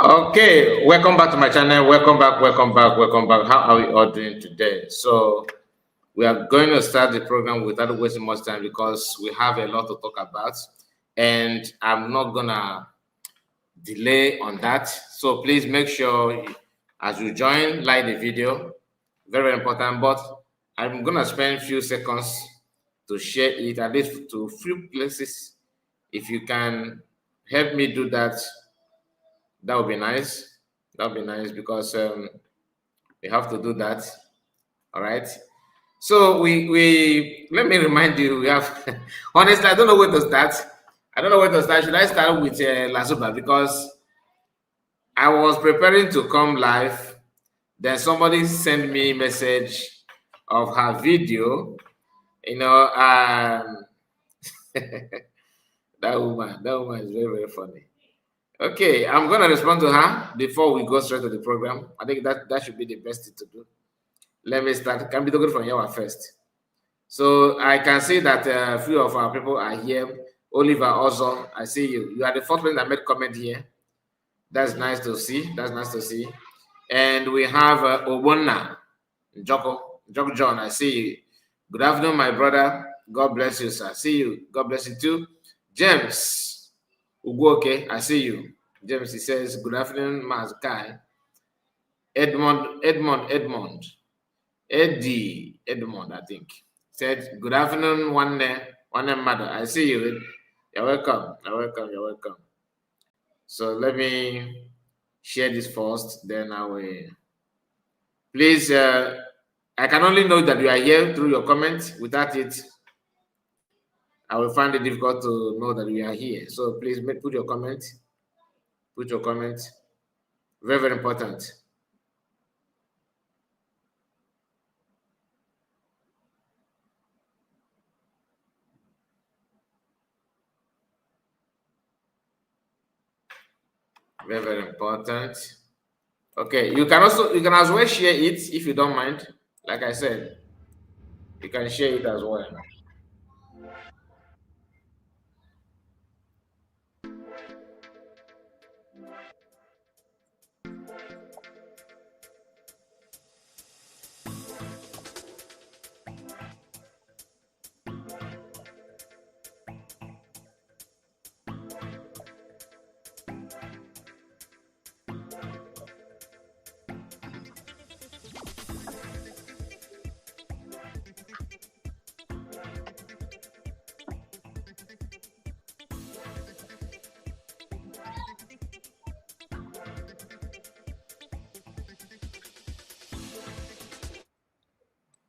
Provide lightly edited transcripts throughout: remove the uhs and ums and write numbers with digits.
Okay, welcome back to my channel. Welcome back. How are we all doing today? So we are going to start the program without wasting much time because we have a lot to talk about, and I'm not gonna delay on that. So please make sure as you join, like the video, very important. But I'm gonna spend a few seconds to share it at least to few places. If you can help me do that, that would be nice. That would be nice because we have to do that. All right. So we let me remind you, we have honestly, I don't know where to start. I don't know where to start. Should I start with Lasuba? Because I was preparing to come live. Then somebody sent me a message of her video. You know, that woman is very, very funny. Okay, I'm gonna respond to her before we go straight to the program. I think that should be the best thing to do. Let me start. Can be good from here first. So I can see that a few of our people are here. Oliver also, I see you. You are the first person that made comment here. That's nice to see. That's nice to see. And we have Obonna, Joko John. I see you. Good afternoon, my brother. God bless you, sir. See you. God bless you too. James Ugoke, I see you. James, he says, good afternoon, Mazkai. Edmond, I think, said, good afternoon, one mother. I see you. You're welcome. You're welcome. So let me share this first, then I will. Please, I can only know that you are here through your comments. Without it, I will find it difficult to know that we are here. So please put your comment. Put your comment. Very, very important. Very, very important. Okay, you can as well share it if you don't mind. Like I said, you can share it as well.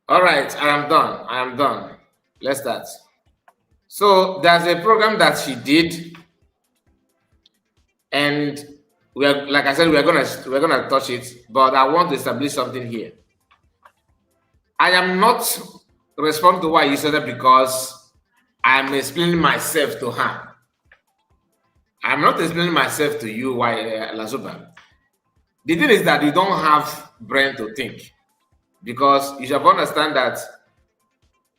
All right, I am done. Let's start. So there's a program that she did, and we are, like I said, we're gonna touch it, but I want to establish something here. I am not responding to why you said that because I'm explaining myself to her. I'm not explaining myself to you, why Lasuba. The thing is that you don't have brain to think, because you should understand that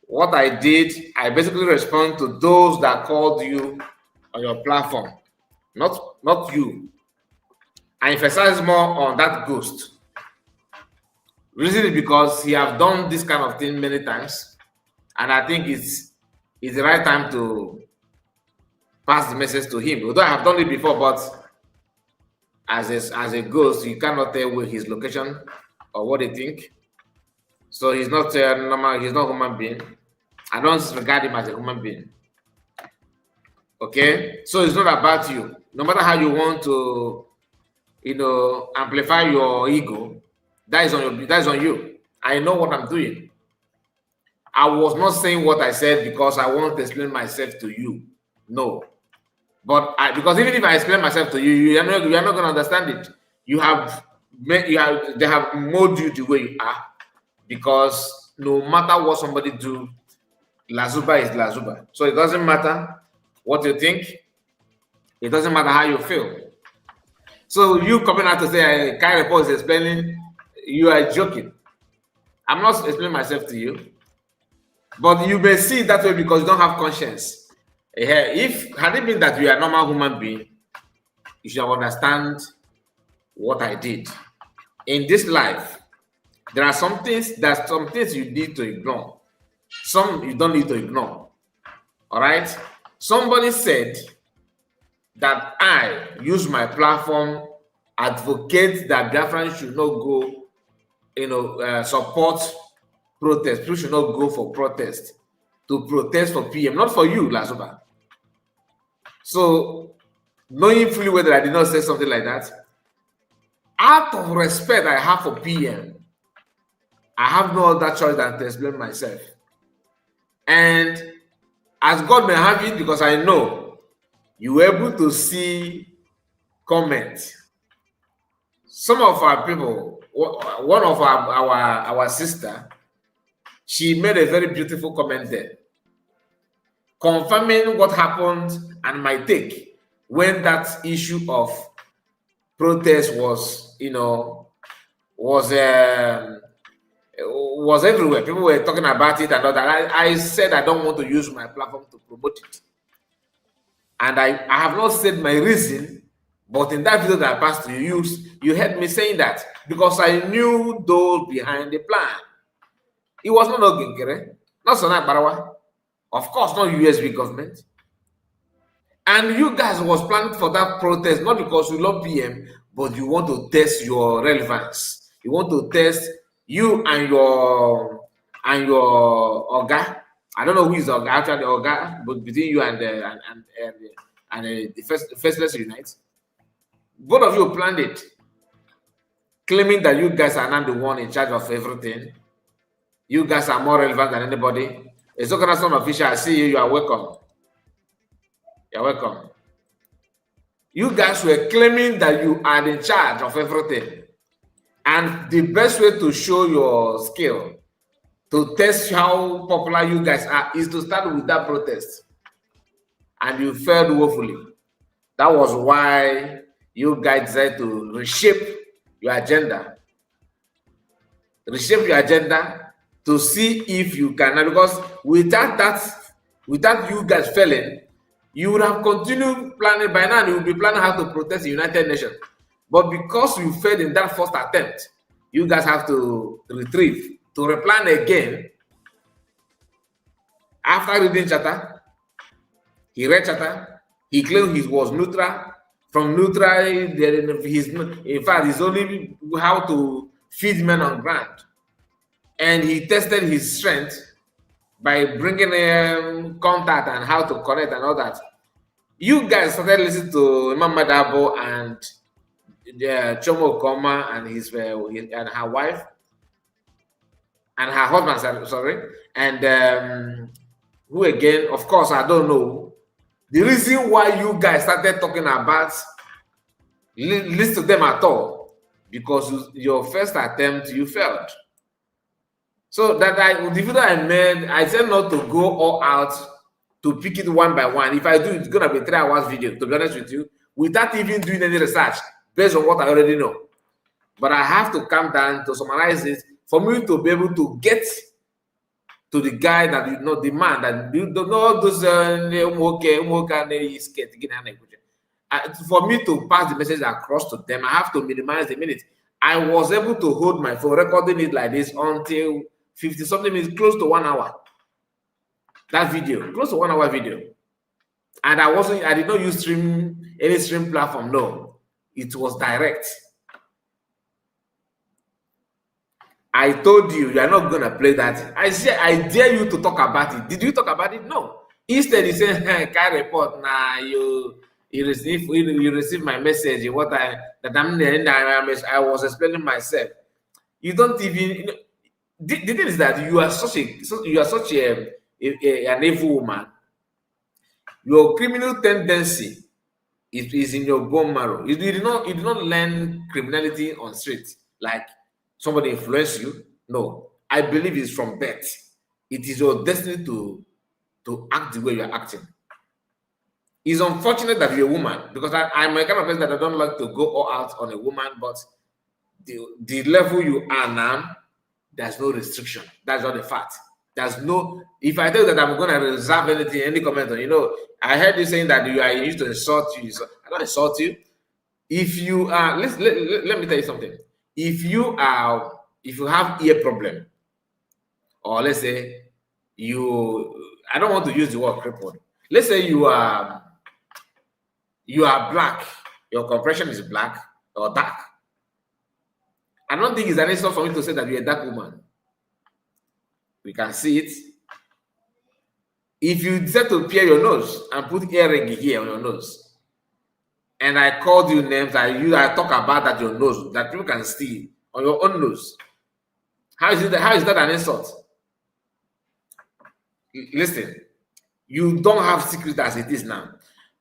what I did, I basically respond to those that called you on your platform, not you. I emphasize more on that ghost. Reason is because he have done this kind of thing many times, and I think it's the right time to pass the message to him. Although I have done it before, but as a ghost, you cannot tell where his location or what they think. So he's not normal. He's not a human being. I don't regard him as a human being. Okay, so it's not about you. No matter how you want to, amplify your ego, that is on you. I know what I'm doing. I was not saying what I said because I want to explain myself to you. No, but because even if I explain myself to you, you are not going to understand it. They have molded you the way you are, because no matter what somebody do, Lasuba is Lasuba. So it doesn't matter what you think. It doesn't matter how you feel. So you coming out to say Kai report is explaining, you are joking. I'm not explaining myself to you, but you may see it that way because you don't have conscience. If had it been that you are a normal human being, you should understand what I did. In this life, there are some things you need to ignore. Some you don't need to ignore. All right. Somebody said that I use my platform advocate that Biafran should not go, support protest. People should not go for protest to protest for PM, not for you, Lasuba. So, knowing fully well that I did not say something like that, out of respect I have for PM, I have no other choice than to explain myself. And as God may have it, because I know you were able to see comments. Some of our people, one of our sister, she made a very beautiful comment there, confirming what happened and my take when that issue of protest was everywhere. People were talking about it and all that. I said I don't want to use my platform to promote it. And I have not said my reason, but in that video that I passed to you, you heard me saying that because I knew those behind the plan. It was not Oginkere, not Sonat Barawa, of course, not USB government. And you guys was planning for that protest, not because you love PM, but you want to test your relevance. You want to test you and your Oga. I don't know who is Oga, actually Oga, but between you and the first Let's Unite. Both of you planned it, claiming that you guys are not the one in charge of everything. You guys are more relevant than anybody. It's okay, that's not official. I see you. You are welcome. You're welcome. You guys were claiming that you are in charge of everything. And the best way to show your skill, to test how popular you guys are, is to start with that protest. And you failed woefully. That was why you guys decided to reshape your agenda. Reshape your agenda to see if you can. Because without you guys failing, you would have continued planning. By now, you would be planning how to protest the United Nations. But because you failed in that first attempt, you guys have to retrieve, to replan again. After reading Charter, he read Charter, he claimed he was neutral. From neutral, in fact, he's only how to feed men on ground. And he tested his strength by bringing contact and how to connect and all that. You guys started listening to Imam Madabo and Chomo Koma and and her wife and her husband, sorry, and who again? Of course, I don't know. The reason why you guys started talking about listen to them at all, because your first attempt you failed. So that the video I made, I said not to go all out to pick it one by one. If I do, it's gonna be 3 hours video, to be honest with you, without even doing any research based on what I already know. But I have to calm down to summarize it for me to be able to get to the guy that the man that you don't know those for me to pass the message across to them, I have to minimize the minutes. I was able to hold my phone, recording it like this until 50-something minutes, close to 1 hour. That video, close to 1 hour video. And I did not use any stream platform, no. It was direct. I told you, you are not going to play that. I said, I dare you to talk about it. Did you talk about it? No. Instead, you said, hey, can report. Nah, you receive my message. I was explaining myself. You don't even. The thing is that you are such an evil woman. Your criminal tendency is in your bone marrow. You did not learn criminality on street like somebody influenced you. No, I believe it's from birth. It is your destiny to act the way you are acting. It's unfortunate that you're a woman, because I'm a kind of person that I don't like to go all out on a woman, but the level you are now, there's no restriction. That's not the fact. There's no, if I tell you that I'm going to reserve anything, any comment on, I heard you saying that you are used to insult you. I don't insult you. If you are, let me tell you something. If you have ear problem, or let's say I don't want to use the word crippled. Let's say you are black, your complexion is black or dark. I don't think it's an insult for me to say that you're a dark woman. We can see it. If you decide to pierce your nose and put earring here on your nose, and I called you names, I talk about that your nose, that people can see on your own nose. How is that an insult? Listen, you don't have secret as it is now.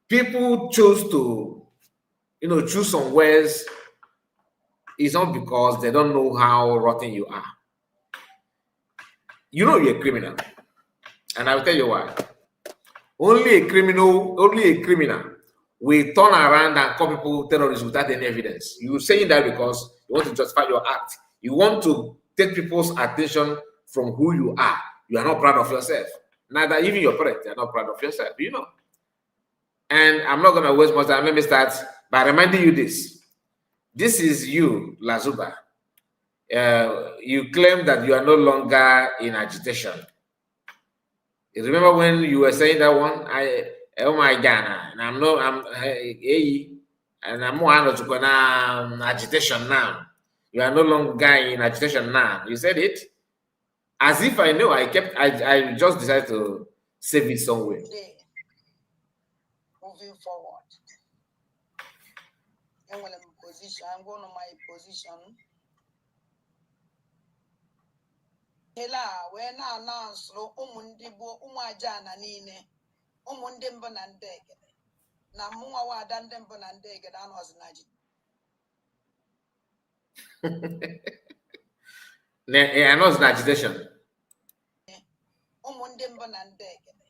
People choose to, choose some words. It's not because they don't know how rotten you are. You know you're a criminal. And I will tell you why. Only a criminal will turn around and call people terrorists without any evidence. You're saying that because you want to justify your act. You want to take people's attention from who you are. You are not proud of yourself. Neither even your parents are not proud of yourself, And I'm not going to waste much time. Let me start by reminding you this. This is you, Lasuba. You claim that you are no longer in agitation. You remember when you were saying that one? Oh my God, and I'm more agitation now. You are no longer in agitation now. You said it as if I know. I just decided to save it somewhere. Moving forward, and when I'm going to my position. Hela we na-announce ụmụndị bụ ụmụ aja na niile ụmụndị mbụ na ndị egede na mụnwa wada ndị mbụ na ndị egede anọzi na ji anọzi na agitation ụmụndị mbụ na ndị egede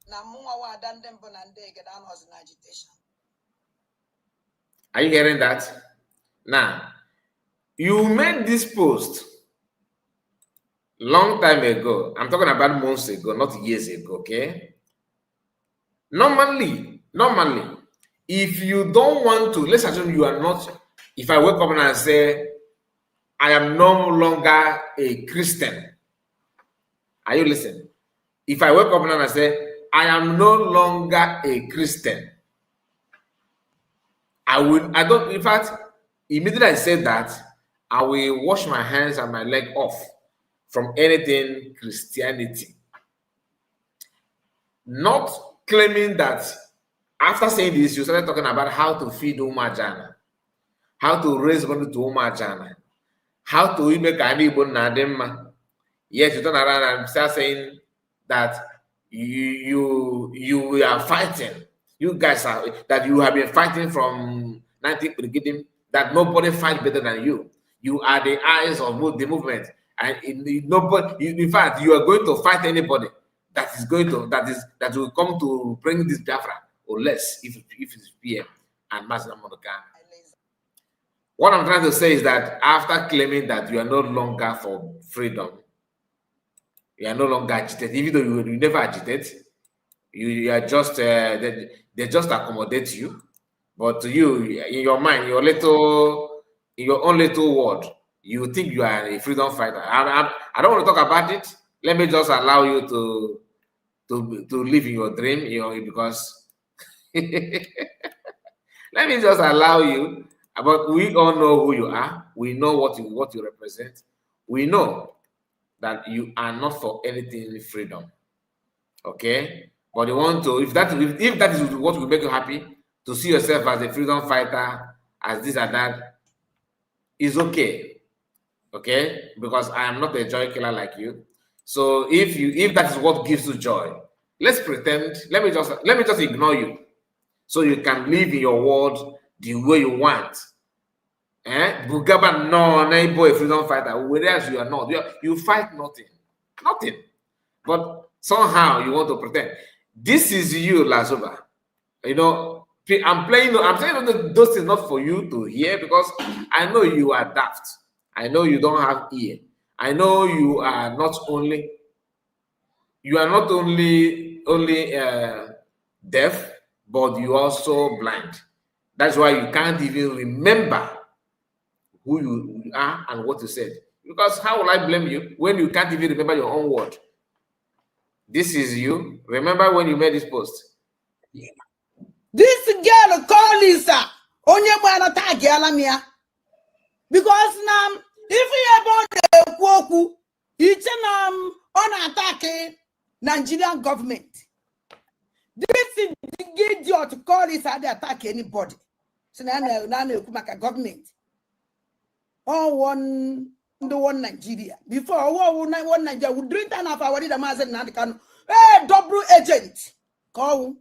na mụnwa wada ndị mbụ na ndị egede anọzi na agitation. Are you hearing that? Now, you made this post long time ago. I'm talking about months ago, not years ago, okay? Normally, if you don't want to, let's assume you are not, if I wake up and I say, I am no longer a Christian. Are you listening? If I wake up and I say, I am no longer a Christian, in fact, immediately I said that, I will wash my hands and my leg off from anything Christianity. Not claiming that after saying this, you started talking about how to feed Umajana, how to raise money to Umajana, how to make Anibon Nadema. Yes, you turn around and start saying that you are fighting. You guys are that you have been fighting from 19th beginning, that nobody fight better than you. You are the eyes of the movement. And in fact, you are going to fight anybody that will come to bring this Biafra, or less if it's PM and Mazda Monokan. What I'm trying to say is that after claiming that you are no longer for freedom, you are no longer agitated, even though you never agitate, you are just they just accommodate you, but you in your mind, in your own little world, you think you are a freedom fighter. I don't want to talk about it. Let me just allow you to live in your dream, because let me just allow you. But we all know who you are. We know what you represent. We know that you are not for anything freedom. Okay? But you want to, if that is what will make you happy, to see yourself as a freedom fighter, as this and that, is okay. Okay, because I am not a joy killer like you. So if that is what gives you joy, let's pretend. Let me just ignore you, so you can live in your world the way you want. Bugaba no, a freedom fighter. Whereas you are not, you fight nothing. But somehow you want to pretend. This is you, Lasuba. I'm saying those things not for you to hear, because I know you are daft. I know you don't have ear. I know you are not only deaf, but you also blind. That's why you can't even remember who you are and what you said. Because how will I blame you when you can't even remember your own word? This is you. Remember when you made this post? This girl call Lisa. Onye mwana tag yalamia. Because now, if you about the kwoku, it's on attacking Nigerian government. This is the idiot to call this and attack anybody. So now government. All one Nigeria. Before one Nigeria would drink and have our Mazen Nadikan. Hey, double agent. Call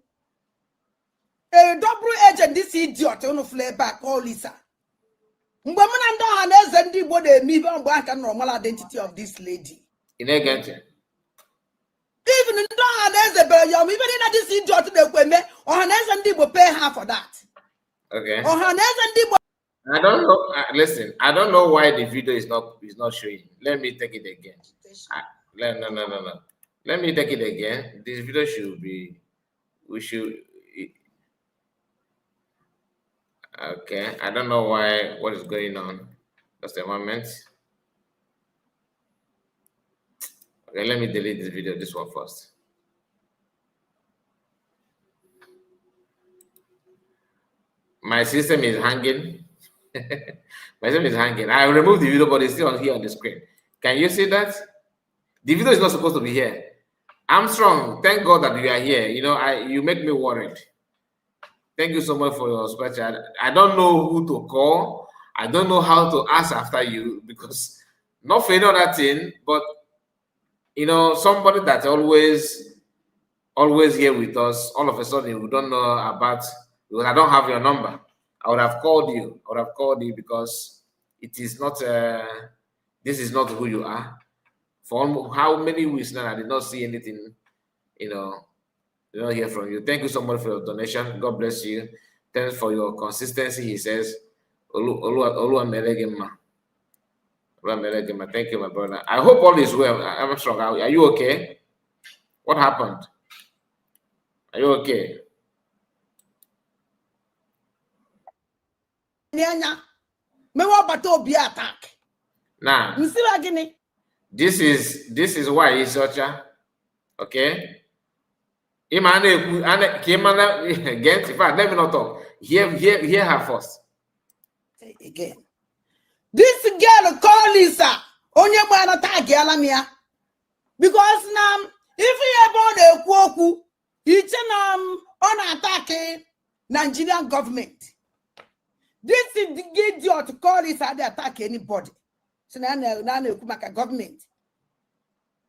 a double agent, this idiot on flare back, all Lisa. Normal identity of this lady. In again. Even in this idiot they will pay her for that. Okay. I don't know. Listen, I don't know why the video is not showing. Let me take it again. No. Let me take it again. This video should be. We should. Okay. I don't know why. What is going on? Just a moment. Okay. Let me delete this video. This one first. My system is hanging. My system is hanging. I removed the video, but it's still here on the screen. Can you see that? The video is not supposed to be here. Armstrong, thank God that you are here. You know, you make me worried. Thank you so much for your speech. I don't know who to call. I don't know how to ask after you because not for any other thing, but you know, somebody that's always here with us. All of a sudden, we don't know about. Because I don't have your number. I would have called you. Because it is not. This is not who you are. For how many weeks now I did not see anything. You know, did not hear from you. Thank you so much for your donation. God bless you. Thanks for your consistency. He says, Olu Thank you, my brother. I hope all is well. I'm strong. Are you okay? What happened? Are you okay? Now, this is why he's such a okay. Let me not talk. Hear her first. Again. This girl call Lisa. Onye mwana tag yalamia. Because now, if you about the kwoku, it's on attacking Nigerian government. This is the idiot to call this and attack anybody. So now government.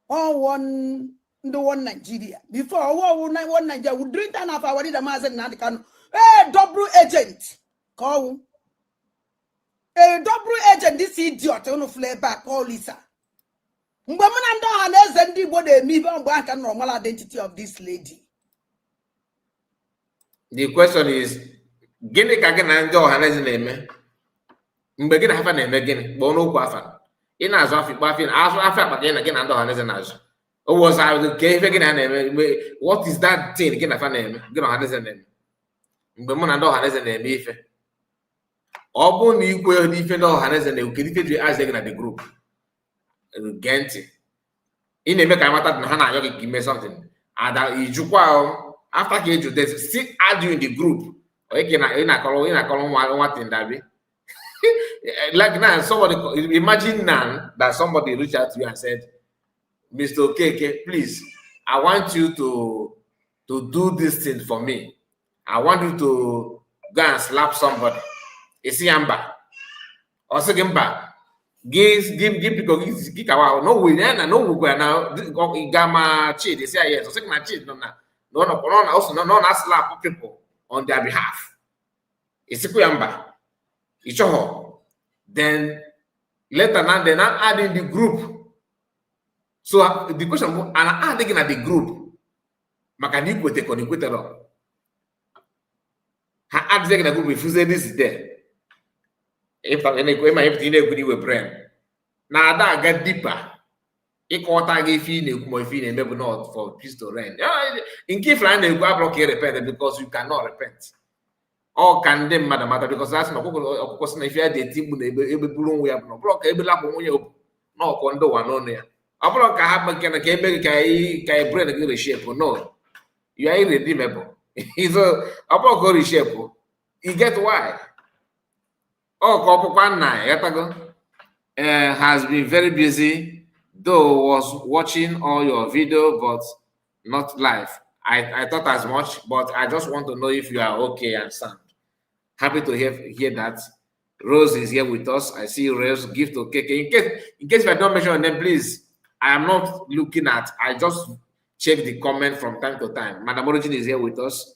All one Nigeria. Before one Nigeria would drink and have our Mazen Nadikan. Hey, double agent. Call a double agent, this idiot on flare back, all Lisa. Normal identity of this lady. The question is, gini ka gị na ndị ọhaneze na-eme mgbe gị na afa na-eme gịnị kpọọ n'okwu afa ị na-azụ afọ ikpe afọ akpa gị na ndị ọhaneze na-azụ owoza ke ife gị na-eme mgbe what is that thing gị na afa na-eme gị na ọhaneze na-eme mgbe mụ na ndị ọhaneze na-eme ife ọ bụrụ na ikwe n'ife ndị ọhaneze na-ekwu kedu ife ji azie gị na the group gee ntị ị na-eme ka amata na ha na-ayọ gị ka ime something ada ijukwa after ka eju this still add you in the group like now somebody imagine now that somebody reached out to you and said, Mr. Okeke, please, I want you to do this thing for me. I want you to go and slap somebody. Is he Amba? Also Gimba. Give people no way no we now gamma cheat. They say yes, so na cheat no also no slap people on their behalf. Then later now they now add in the group. So the question and adding at the group. Makani kwete koni kwete lo. Ha add in the group if you say this is there. If I everything with brain. Now that get deeper. Ikota ge fi na ekumo fi na maybe not for peace to reign. In case land go block repent because you cannot repent. All can them matter because that's not because if you had the team able bloom we have no block able up when you no condo one on there. A block I have can brain a shape or no. You are irredeemable. He's a block or shape. You get why? Oh, Kopana, has been very busy, though was watching all your video, but not live. I thought as much, but I just want to know if you are okay and sound. Happy to hear that. Rose is here with us. I see Rose gift to KK. In case if I don't mention your name, please. I am not looking at. I just check the comment from time to time. Madam Origin is here with us.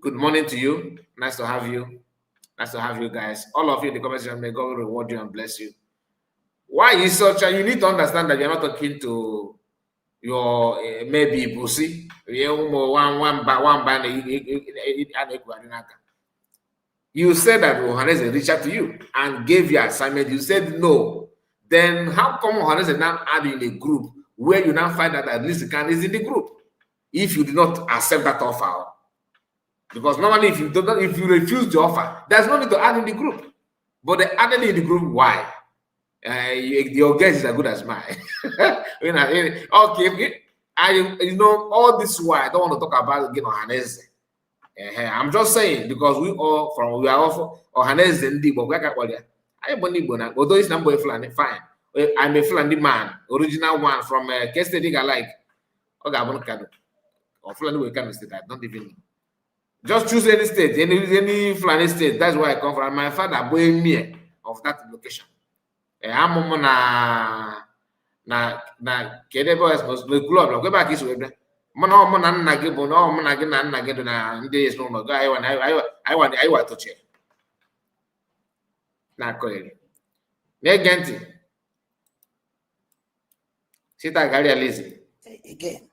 Good morning to you. Nice to have you. Nice to have you guys. All of you in the comment section, may God reward you and bless you. Why is such a, you need to understand that you're not talking to your maybe pussy. You said that Ohaneze reached out to you and gave you assignment. You said no. Then how come Ohaneze now add in a group where you now find that at least the can is in the group if you do not accept that offer? Because normally if you refuse the offer, there's no need to add in the group. But they added in the group, why? Your guess is as good as mine. Okay, all this why I don't want to talk about again Ohaneze. I'm just saying because we are all Ohaneze and Igbo. Although it's not boy Fulani, fine. I'm a Fulani man, original one from Kestet. I like. Or Fulani will come state. I don't even know. Just choose any state, any Fulani state. That's where I come from. My father boy me of that location. I'm na kedebe the club. Go back this way. Mono nna gị bụ na ọ mụ na gị na nna gị dị na ndị ezinụlọ gị anyị wa toche na-akọ eri na-ege ntị sita gari alizi again.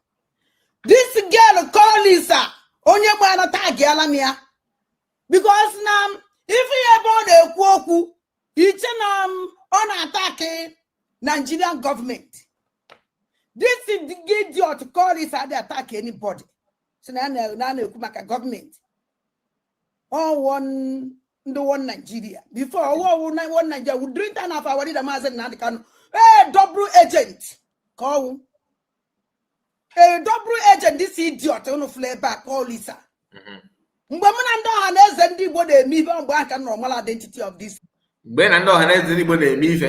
This girl call Lisa onye gbara tag ala m ya because na if you ebe ọ na-ekwu okwu iche na ọ na-attack Nigerian government. This is the idiot call this and they attack anybody. So now government. Oh, one Nigeria. Before one Nigeria would drink and half hour the mass and can double agent. Call a double agent, this idiot on flare back, call Lisa. Women and anybody me back and normal identity of this. When I know anybody me,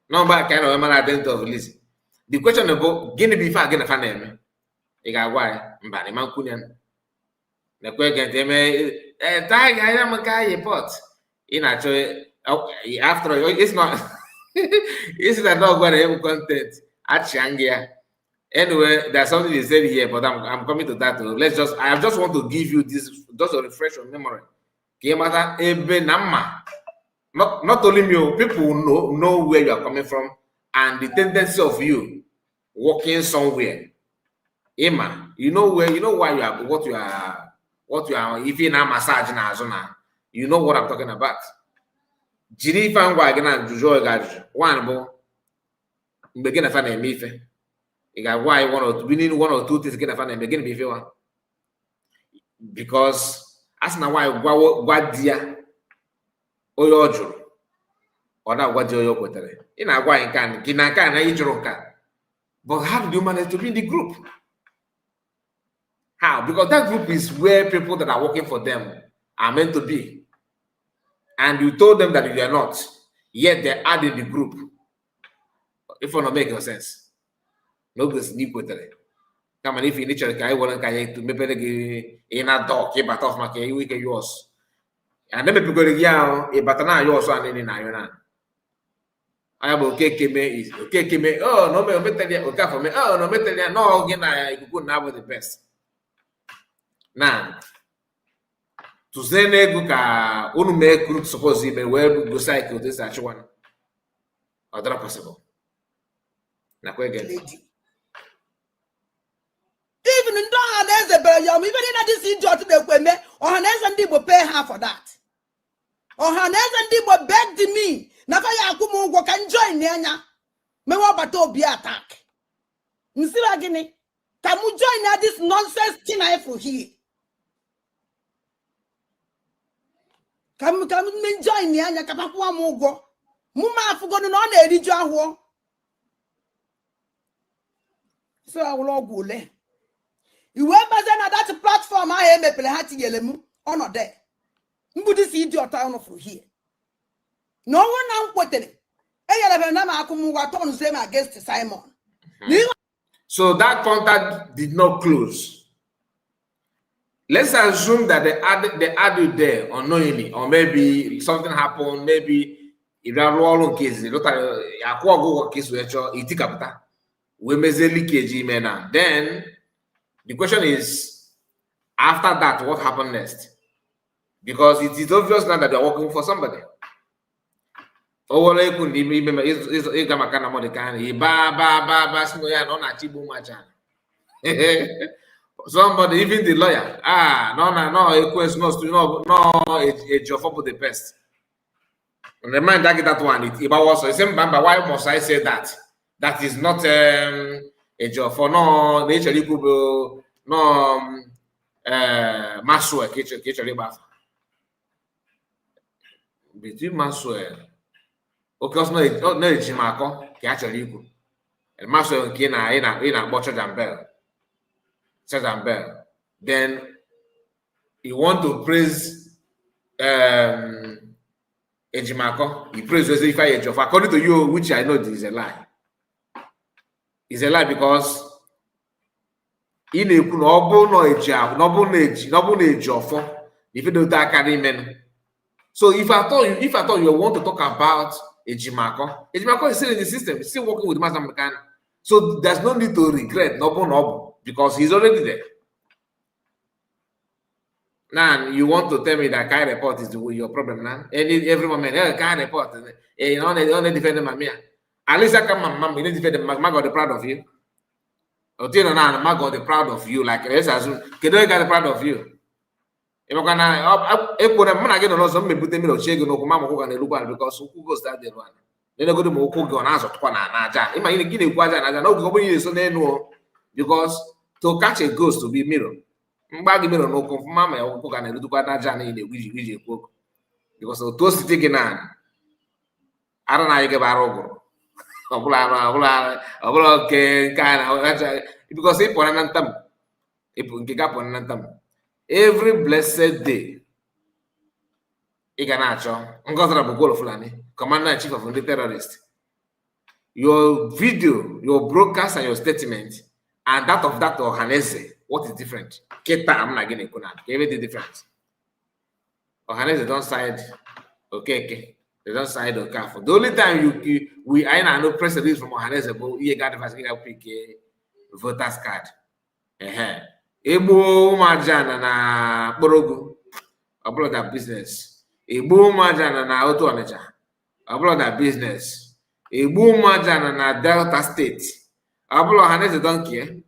no back and normal identity of Lisa. The question about gini before again a name. Ega why mbani mankunian. Na kwe gente me tag I am a guy pot. In actually after it's not it's not going to have content at Shangia. Anyway, there's something they said here, but I'm coming to that. I just want to give you this just a refresh of memory. Not only me, people know where you are coming from and the tendency of you walking somewhere. Emma, you know why you are what you are if you're not massaging now, you know what I'm talking about. Jiri fan wa gina jujo ga one bo begin to find a mife. You got why we need one or two things get find and begin be one. Because as na why gwa dia oyojo or that what you kwetere. In agwa nkan kinaka na ijoro ka. But how do you manage to be in the group? How? Because that group is where people that are working for them are meant to be. And you told them that you are not, yet they are in the group. If you don't make no sense. No good sleep with it. Come on, if you need to maybe in a dog, you but off my yours. And then people go to a batana yours and in Iona. I am okay, is okay, oh, no, okay for me. Oh, no, no, again, I could now with the best. Now, to say Neguka, only make group suppose even where go cycle this actual one. Other possible. Now, again. Even in Dohanese, even in this idiot, or Hanese and Debo pay half for that. Or Hanese and Debo begged me. Naka yakumu go can join nyanya. Me wa bato be attack. Nsira gini. Can you join this nonsense thing I for here? ka m join ya anya ka pakwụọ m ụgwọ mụ ma afụgodu na ọ na-eriju ahụọ so awụrụ ọgwụ ole iwe bazie na that platform ahụ emepere ha tinyere m ọnọdụ mbudisi ịdị ọta ọnụ fụrụ hie na ọnwụ na m kwetere enyere na m akwụ m ụgwọ turn them against Simon. So that contact did not close. Let's assume that they added there unknowingly, or maybe something happened, maybe if you are rolling cases, you look at a case where you take up that. We measure leakage, then the question is, after that, what happened next? Because it is obvious now that they are working for somebody. Somebody, even the lawyer, a job for the best. And the man that get that one, it was the same. But why must I say that? That is not a job for no nature. No, Maswell, between Maswell, okay, no, Jimako, Catcherico, and Maswell Kina in a butcher and bell. Then you want to praise Ejimako, you praise Joseph Ejiofor. According to you, which I know is a lie. It's a lie because in a noble Ejiofor, if you don't carry men. So if I thought you want to talk about Ejimako is still in the system, still working with Master Mechanic. So there's no need to regret Noble because he's already there. Now you want to tell me that Kai report is your problem now? Every moment, Kai report, only defend Mamia. At least I come, Mom, you need to defend the Mago, proud of you. Otino now, Mago, the proud of you. Like let's assume, Kedo got proud of you. If I can, put a man again on some put them in a shake no Mama and a Luban because who goes that the one? Then I go to Moko on answer to Naja. Imagine Guinea Quajan, I know nobody is so they know because to catch a ghost to be mirror. Mbagi mirror no confirm or cook and a little Naja in the Wiji book because the toast taken on. I don't know I get barogo. Okay, kind of because they put an anthem. If we get up on an anthem. Every blessed day, commander-in-chief of the terrorist, your video, your broadcast, and your statement, and that of that Ohanese, what is different? Keta, I'm not getting the difference. Ohanese don't side, okay, they don't side or careful. The only time I know press release from Ohanese, but you got the voters card. Ebo majana na borogu abroad that business. Ebo majana na auto manager abroad that business. Ebo majana na Delta State abroad Hanese don't care.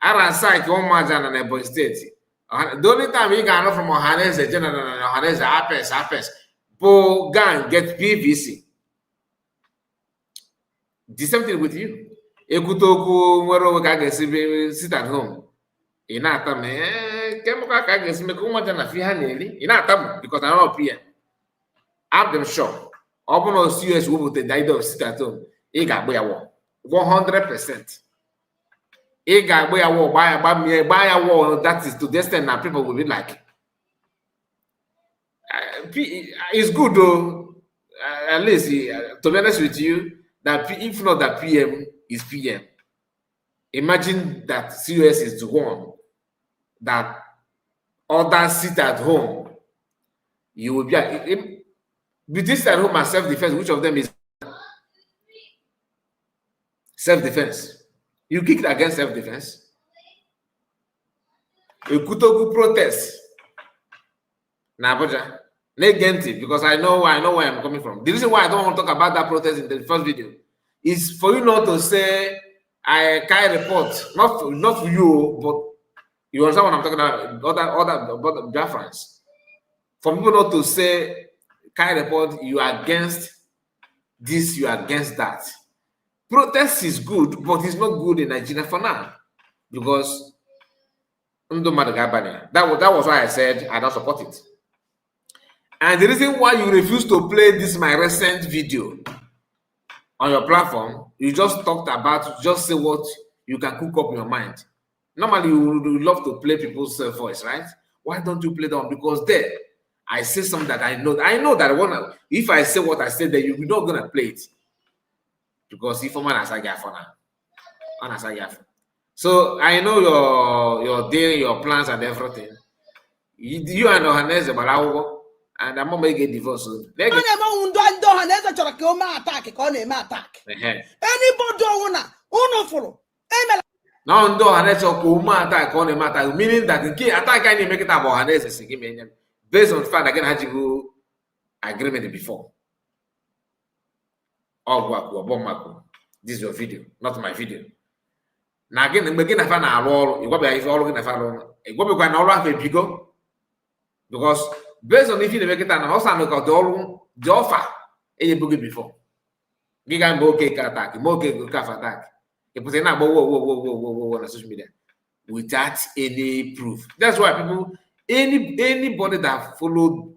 Arasai one majana na Ebonyi State. The only time you can know from Hanese general Hanese Apes bo gang get PVC. The same thing with you. Ekutoku nwero ga sit at home. Inata me kemuka ka gesi me kuma jana fi haneli inata because I don't PM. Have them sure. Open on CS will the died of sit at home. E ga gbe yawo 100%. E ga gbe yawo buy yawo that is to the extent that people will be like it's good though at least to be honest with you that if not that PM is PM. Imagine that COS is the one that others sit at home. You will be between sit at home and self-defense. Which of them is self-defense? You kicked against self-defense. A Kutoku protest. Naboja. Negative because I know where I'm coming from. The reason why I don't want to talk about that protest in the first video is for you not to say I can't report, not for you, but you understand what I'm talking about, other Biafrans. For people not to say can't report, you are against this, you are against that. Protest is good, but it's not good in Nigeria for now. Because that was why I said I don't support it. And the reason why you refuse to play this my recent video on your platform, you just talked about, just say what you can cook up in your mind. Normally, you would love to play people's voice, right? Why don't you play them? Because there, I say something that I know. I know that if I say what I said, then you're not gonna play it. Because if man has a gaffer now, so I know your day, your plans and everything. You and Ohaneze Balawo, and I'm gonna get divorced soon. Anybody follow. Now ndo Ohaneze Okuma attack on a matter, meaning that the key attack can make it about Ohaneze based on the fact that I had to go agreement before. This is your video, not my video. Now again, the beginning of an hour, you got to be all looking at it. Go be an hour of a pigo. Because based on if you make it an also got the offer a book before. You can go cake attack, more cake attack. You put in a whoa on social media without any proof. That's why people, anybody that followed,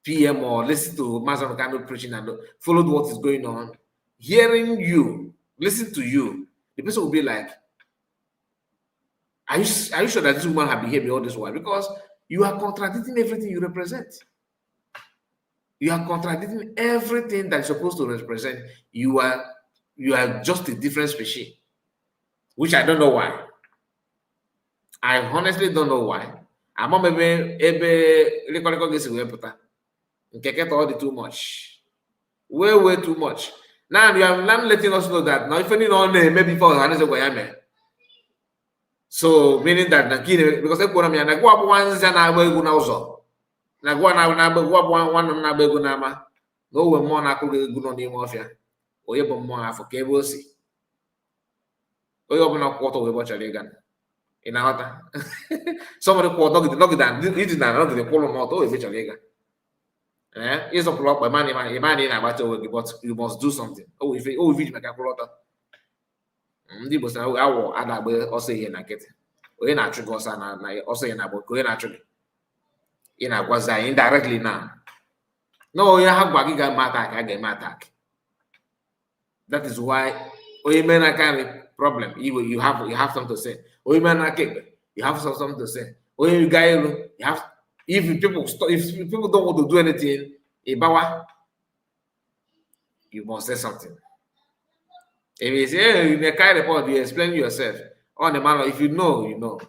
PM or listen to Master Kano preaching and followed what is going on, hearing you, listen to you, the person will be like, are you sure that this woman has behaved all this while? Because you are contradicting everything you represent. You are contradicting everything that is supposed to represent. You are just a different species, which I don't know why. I honestly don't know why. I'm not maybe too much. Way too much. Now you are letting us know that now if any maybe for so meaning that because I go up once and I will go na go one na be go na ma no we mo na ko go no ni mo afia oye bo mo afọ ka ebe osi oye obuna kwọtọ we bo chale gan ina hota somebody kwọtọ gidi dan it na no dey kwọlọ mo to we be chale gan is up block by man na agbacha we but you must do something if maka kwọlọ ndị Igbo sara awọ adagbe ọsọ ihe na nkịtị onye na-achụ gị ọsọ na ọsọ ihe na-agba ka onye na-achụ gị ị na-agwazi anyị indirectly na onye ha gwa gị ga-eme attack a ga-eme attack. That is why onye mee na carry problem you have something to say. Onye mee na ekpe you have something to say. Onye ga elu you have if people don't want to do anything ibawa you must say something. If you say in a kind report, you explain yourself on the matter. If you know, you know.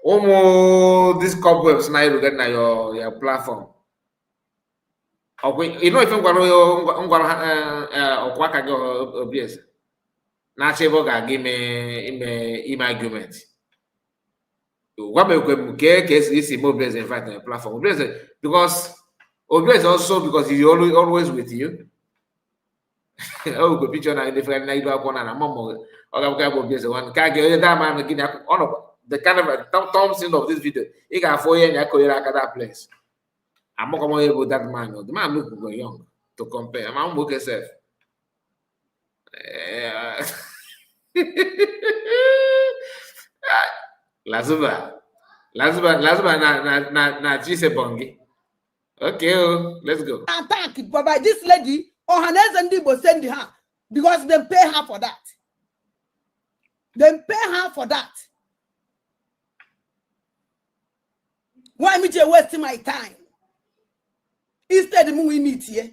Almost this cobwebs now you get now your platform. Okay, you know if I'm going to obvious. Naturally, go give me my argument. What make is obvious in fact on your platform because obvious also because he's always with you. Oh, go picture na different na ido akona na mom oga go be one ka ge that man gini on the kind of thumbs of this video he got 4 years na koyera aka that place I'm not coming able that man the man look go young to compare I'm work self Lasuba na chise bongi okay let's go attack by this lady Ohaneze and Igbo send her because they pay her for that. They pay her for that. Why me just wasting my time? Instead, we meet here.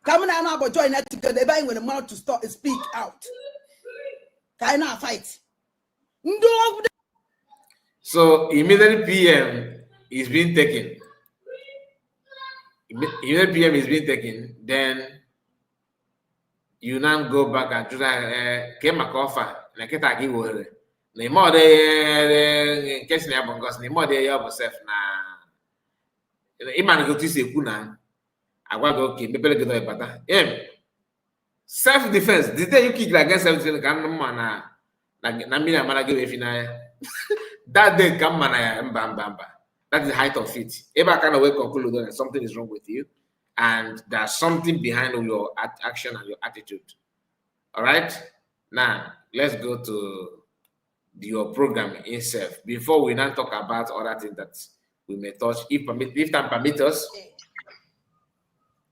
Come on, I'm about join that together. They buying when the mouth to start speak out. Can I fight? So immediately PM is being taken. Immediately PM is being taken. Then you now go back and try came a offer na kita gi wo here na more de case na bongos na more de yourself na iman go to say kuna agwa go okay mepele go bata self defense the day you kick against everything can man na me na mara go final that day come man ya mba that is the height of it eba kind of way conclude that something is wrong with you and there's something behind your action and your attitude. All right. Now let's go to your program itself before we now talk about other things that we may touch if time permits us.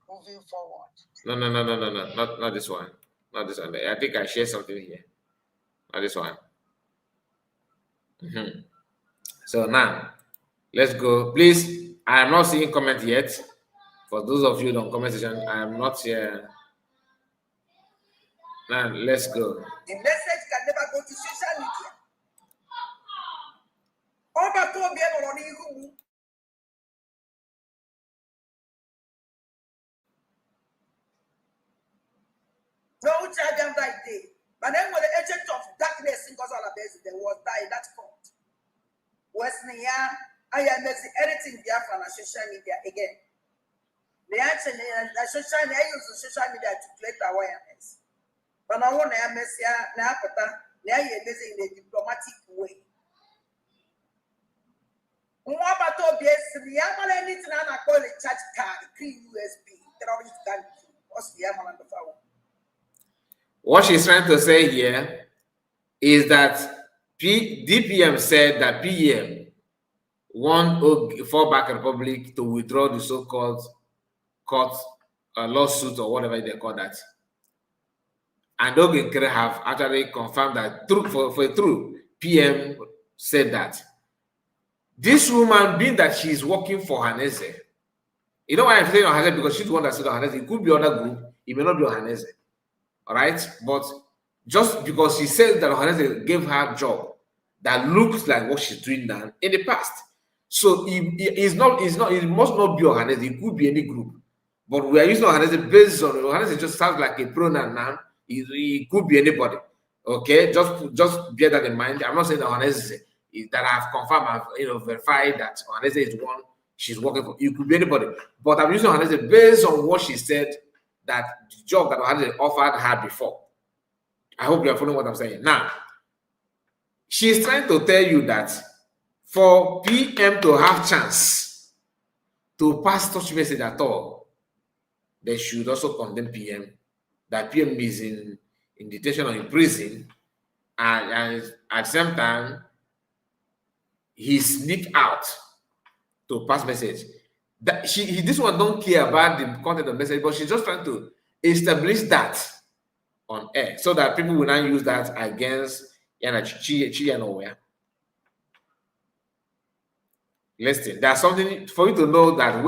Moving forward. No, not this one. Not this one. I think I shared something here. Not this one. So now, let's go. Please, I am not seeing comment yet. For those of you on comment section, I am not here. Now, let's go. The message can never go to social media. No child that day. But then when the agent of darkness in there was that in that court. Westnia, I am anything there from social media again. They actually social media, I use social media to create awareness. But I want to now in a diplomatic way. Anything I call a church card, USB, terrorist card, what's the amount of our what she's trying to say here is that DPM said that PM want Fallback Republic to withdraw the so-called court lawsuit or whatever they call that. And Ogenkere have actually confirmed that true, PM said that. This woman, being that she's working for Hanese, you know why I'm saying Hanese? Because she's the one that said Hanese. It could be other group, it may not be Hanese. All right, but just because she said that Hanese gave her a job that looks like what she's doing now in the past, so it must not be Hanese. It could be any group, but we are using Hanese based on Hanese. Just sounds like a pronoun now. It could be anybody. Okay, just bear that in mind. I'm not saying that Hanese that I've confirmed, I've verified that Hanese is the one she's working for. It could be anybody, but I'm using Hanese based on what she said. That the job that Hanese offered her before. I hope you are following what I'm saying. Now, she's trying to tell you that for PM to have chance to pass such message at all, they should also condemn PM. That PM is in detention or in prison, and at the same time, he sneaked out to pass message. That this one don't care about the content of the message, but she's just trying to establish that on air so that people will not use that against Chi and Sowore. Listen, there's something for you to know that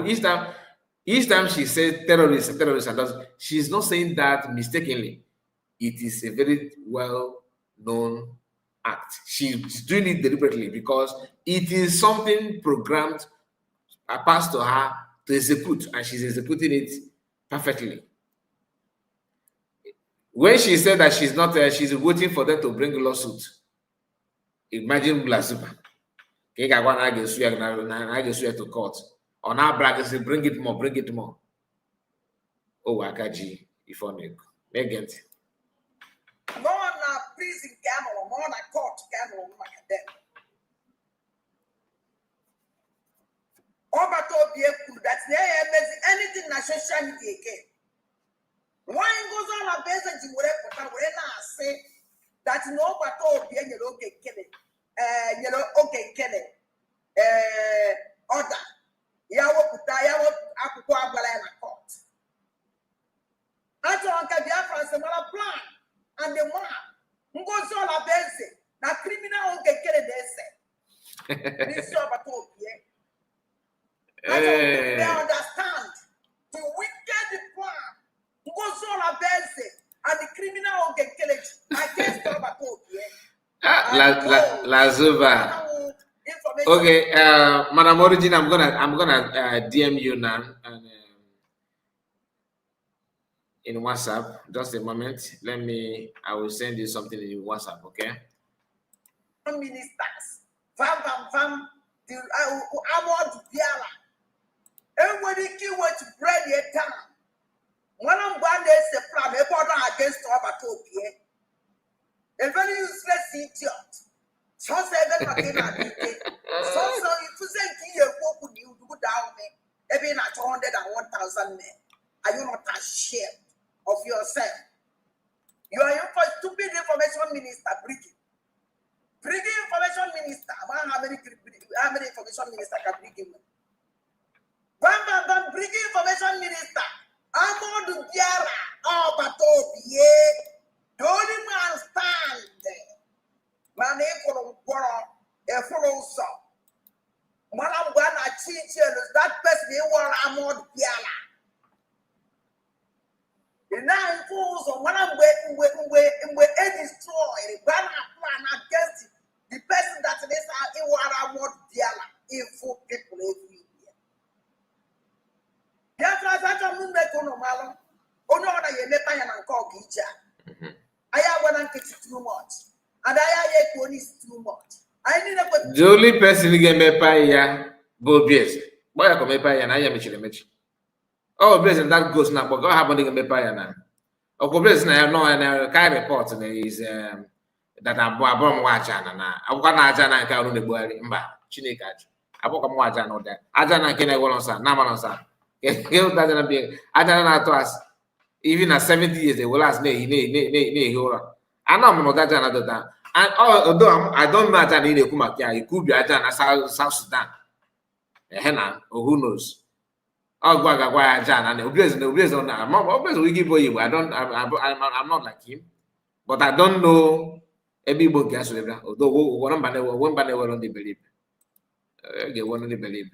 each time she says terrorist, and she's not saying that mistakenly. It is a very well-known act. She's doing it deliberately because it is something programmed passed to her to execute, and she's executing it perfectly. When she said that she's not she's waiting for them to bring a lawsuit. Imagine Lasuba. I get to court. On our bracket, say bring it more. Oh, Wakaji, if I make it. No one prison camera, more than court camera, that's anything na social media again. Why goes on a basis you would say that no but all be okay order. Yawo Kutaya Akwa Balana court. I don't get the plan and the one goes on a basis. That criminal okay they say. This is about they understand the wicked plan goes on a basis and the criminal get killed. I can't stop at all. Lasuba. Okay, Madam Origin, I'm gonna DM you now and in WhatsApp. Just a moment. I will send you something in WhatsApp. Okay. Ministers, fam. I want to be everybody can wait to break your down. One of one is the plan, a border against Obatopia. A very useless idiot. So seven so you present your book you do down me, even at 101,000 men. Are you not ashamed of yourself? You are your stupid information minister, Bridget. Bring information minister. How many information minister can bring him? Bam, bring information minister. Amodu Biara. Oh, but the only man stand there. Man, a follow so. Madam Gwana teachers, that person they want Amodu Biara. The nine fools of Madam we destroy the banner plan against the person that is in Amodu Biara. In full people everywhere. Too much. And too much. The only person who can make pay Bobies. Boy, I can make pay and I am Michi. Oh, blessing that goes now, but God happened to make pay now. Oh, blessing I know and I can report is that I'm born watching now. I'm going to Ajana and Karun the boy, Mba, Chinekaj. I walk a more Ajana that. Ajana can I go on, sir, Naman. I don't know to us. Even at 70 years, they will ask me, I know I'm not that another time. And although I don't know that in the Kumakia, it could be Ajana South Sudan. Henna, or who knows? Oh, Guagua Ajana, and the obvious on that. I'm always we give you. I'm not like him, but I don't know everybody gets whatever. Although one banner will only believe. Get one only believe.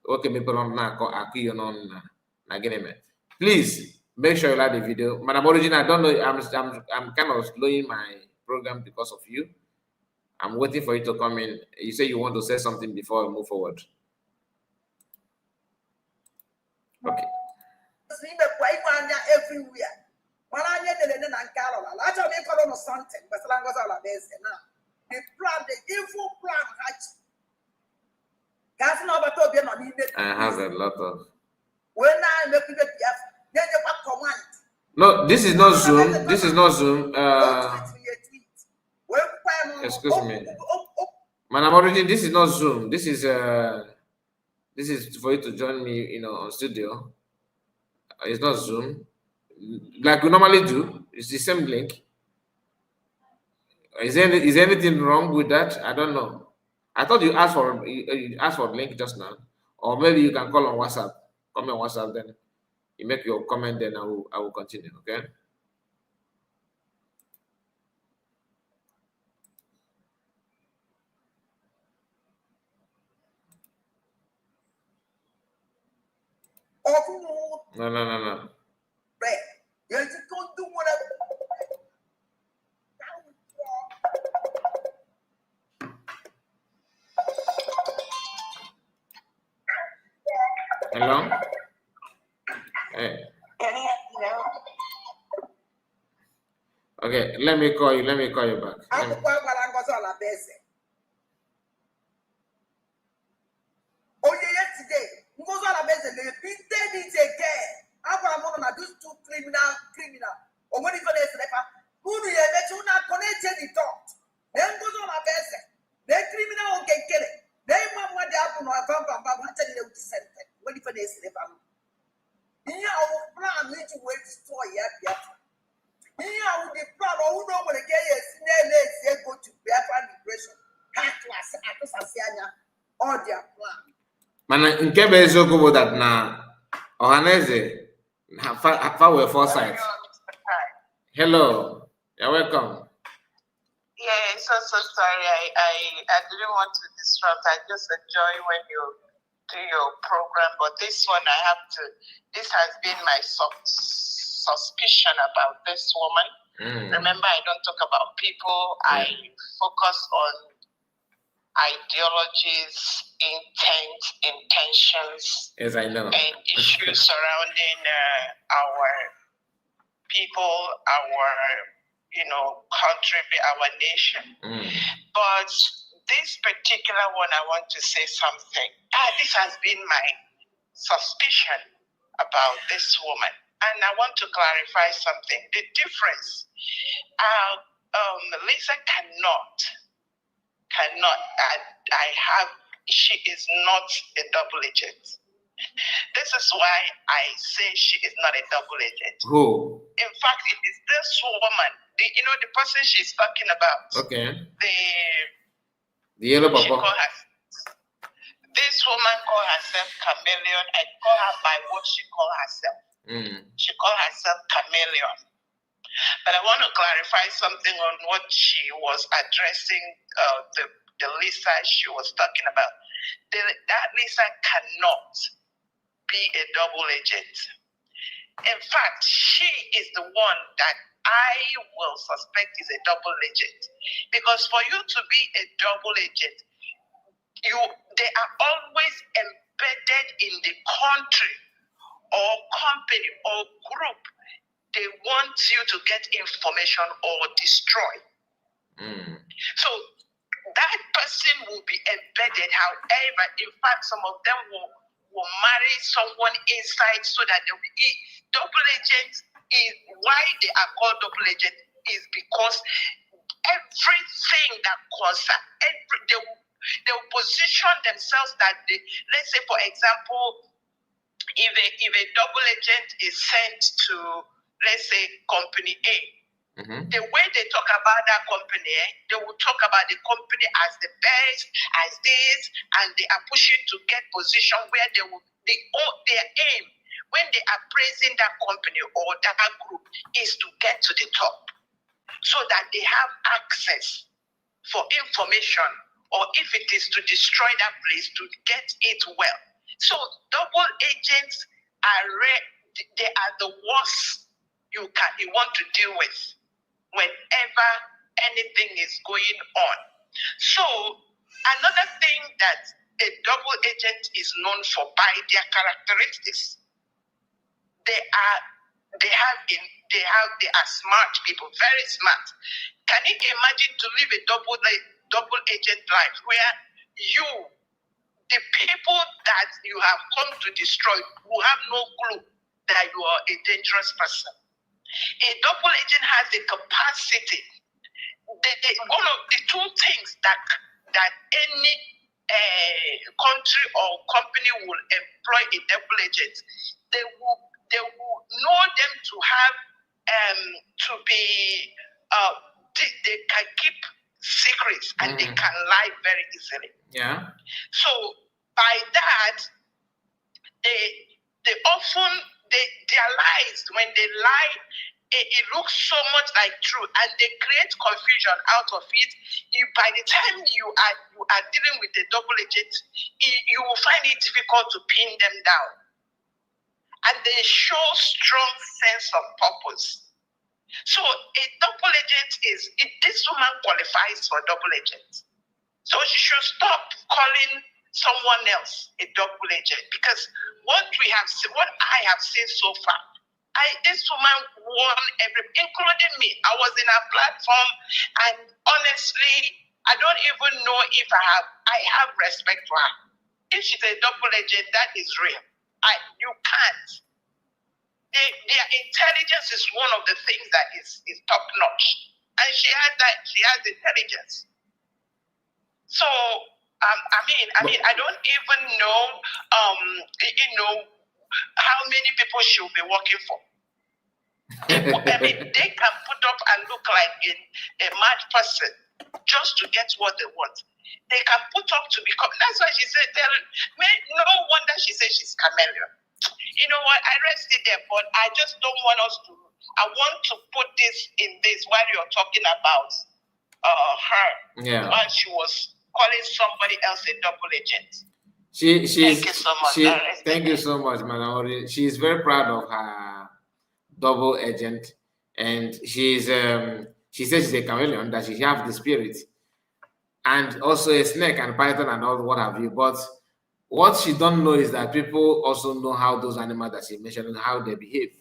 Okay, people on please make sure you like the video. Madam Origin, I don't know. I'm kind of slowing my program because of you. I'm waiting for you to come in. You say you want to say something before we move forward. Okay. Everywhere. The info plan. I have a lot of. When I look at then you command. No, this is not Zoom. This is not Zoom. Excuse me. Madam Origin, this is not Zoom. This is for you to join me, on studio. It's not Zoom. Like we normally do. It's the same link. Is there anything wrong with that? I don't know. I thought you asked for the link just now, or maybe you can call on WhatsApp. Come on WhatsApp, then you make your comment. Then I will continue. Okay. No. You just don't do whatever. Hello. Hey. Okay, let me call you. Let me call you back. Oh yeah, yesterday. These two criminal. Or what if they say, who do you let you not connect any thought? Then goes on a best. They criminal can get it. They want what they happen or what if they say, here our plan which will destroy yet. Here I would be proud of who know what the gay is. They go to Biafran liberation. All their plan. Man, in Kebe is go that na Ohaneze have foresight. Hello, you're welcome. Yeah, so sorry. I didn't want to disrupt. I just enjoy when you do your program, but this one this has been my suspicion about this woman. Remember, I don't talk about people. I focus on ideologies, intentions, yes, I know, and issues surrounding our people, our country, our nation. But this particular one, I want to say something. This has been my suspicion about this woman, and I want to clarify something. The difference, Lisa cannot. She is not a double agent. This is why I say she is not a double agent. Who? In fact, it is this woman, the person she's talking about. Okay. The yellow she papa. call her, this woman call herself chameleon. I call her by what she call herself. She call herself chameleon. But I want to clarify something on what she was addressing, the Lisa she was talking about. That Lisa cannot be a double agent. In fact, she is the one that I will suspect is a double agent. Because for you to be a double agent, they are always embedded in the country or company or group they want you to get information or destroy. So that person will be embedded. However, in fact, some of them will marry someone inside so that they will be double agents. Is why they are called double agent is because everything that concerns they will position themselves that let's say, for example, if a double agent is sent to, let's say, company A, the way they talk about that company, they will talk about the company as the best, as this, and they are pushing to get position where their aim when they are praising that company or that group is to get to the top, so that they have access for information, or if it is to destroy that place, to get it well. So double agents are they are the worst you want to deal with whenever anything is going on. So another thing that a double agent is known for by their characteristics, they are smart people, very smart. Can you imagine to live a double agent life where the people that you have come to destroy, who have no clue that you are a dangerous person? A double agent has the capacity. One of the two things that any country or company will employ a double agent, they will know them to have they can keep secrets and they can lie very easily. Yeah. So by that, they often their lies, when they lie, it looks so much like true, and they create confusion out of it. By the time you are dealing with a double agent, you will find it difficult to pin them down, and they show strong sense of purpose. So a double agent this woman qualifies for double agent. So she should stop calling someone else a double agent, because what I have seen so far, this woman won including me. I was in her platform, and honestly, I don't even know if I have respect for her. If she's a double agent, that is real. You can't. Their intelligence is one of the things that is top notch, and she has intelligence. So I don't even know how many people she'll be working for. They can put up and look like a mad person just to get what they want. They can put up to become. That's why she said, no wonder she said she's chameleon. You know what? I rested there, but I just don't want us to. I want to put this in this while you're talking about her. Yeah. While she was calling somebody else a double agent. Thank you so much. Thank you so much, Madam Ori. She's very proud of her double agent, and she says she's a chameleon, that she has the spirit, and also a snake and python and all what have you. But what she don't know is that people also know how those animals that she mentioned, how they behave.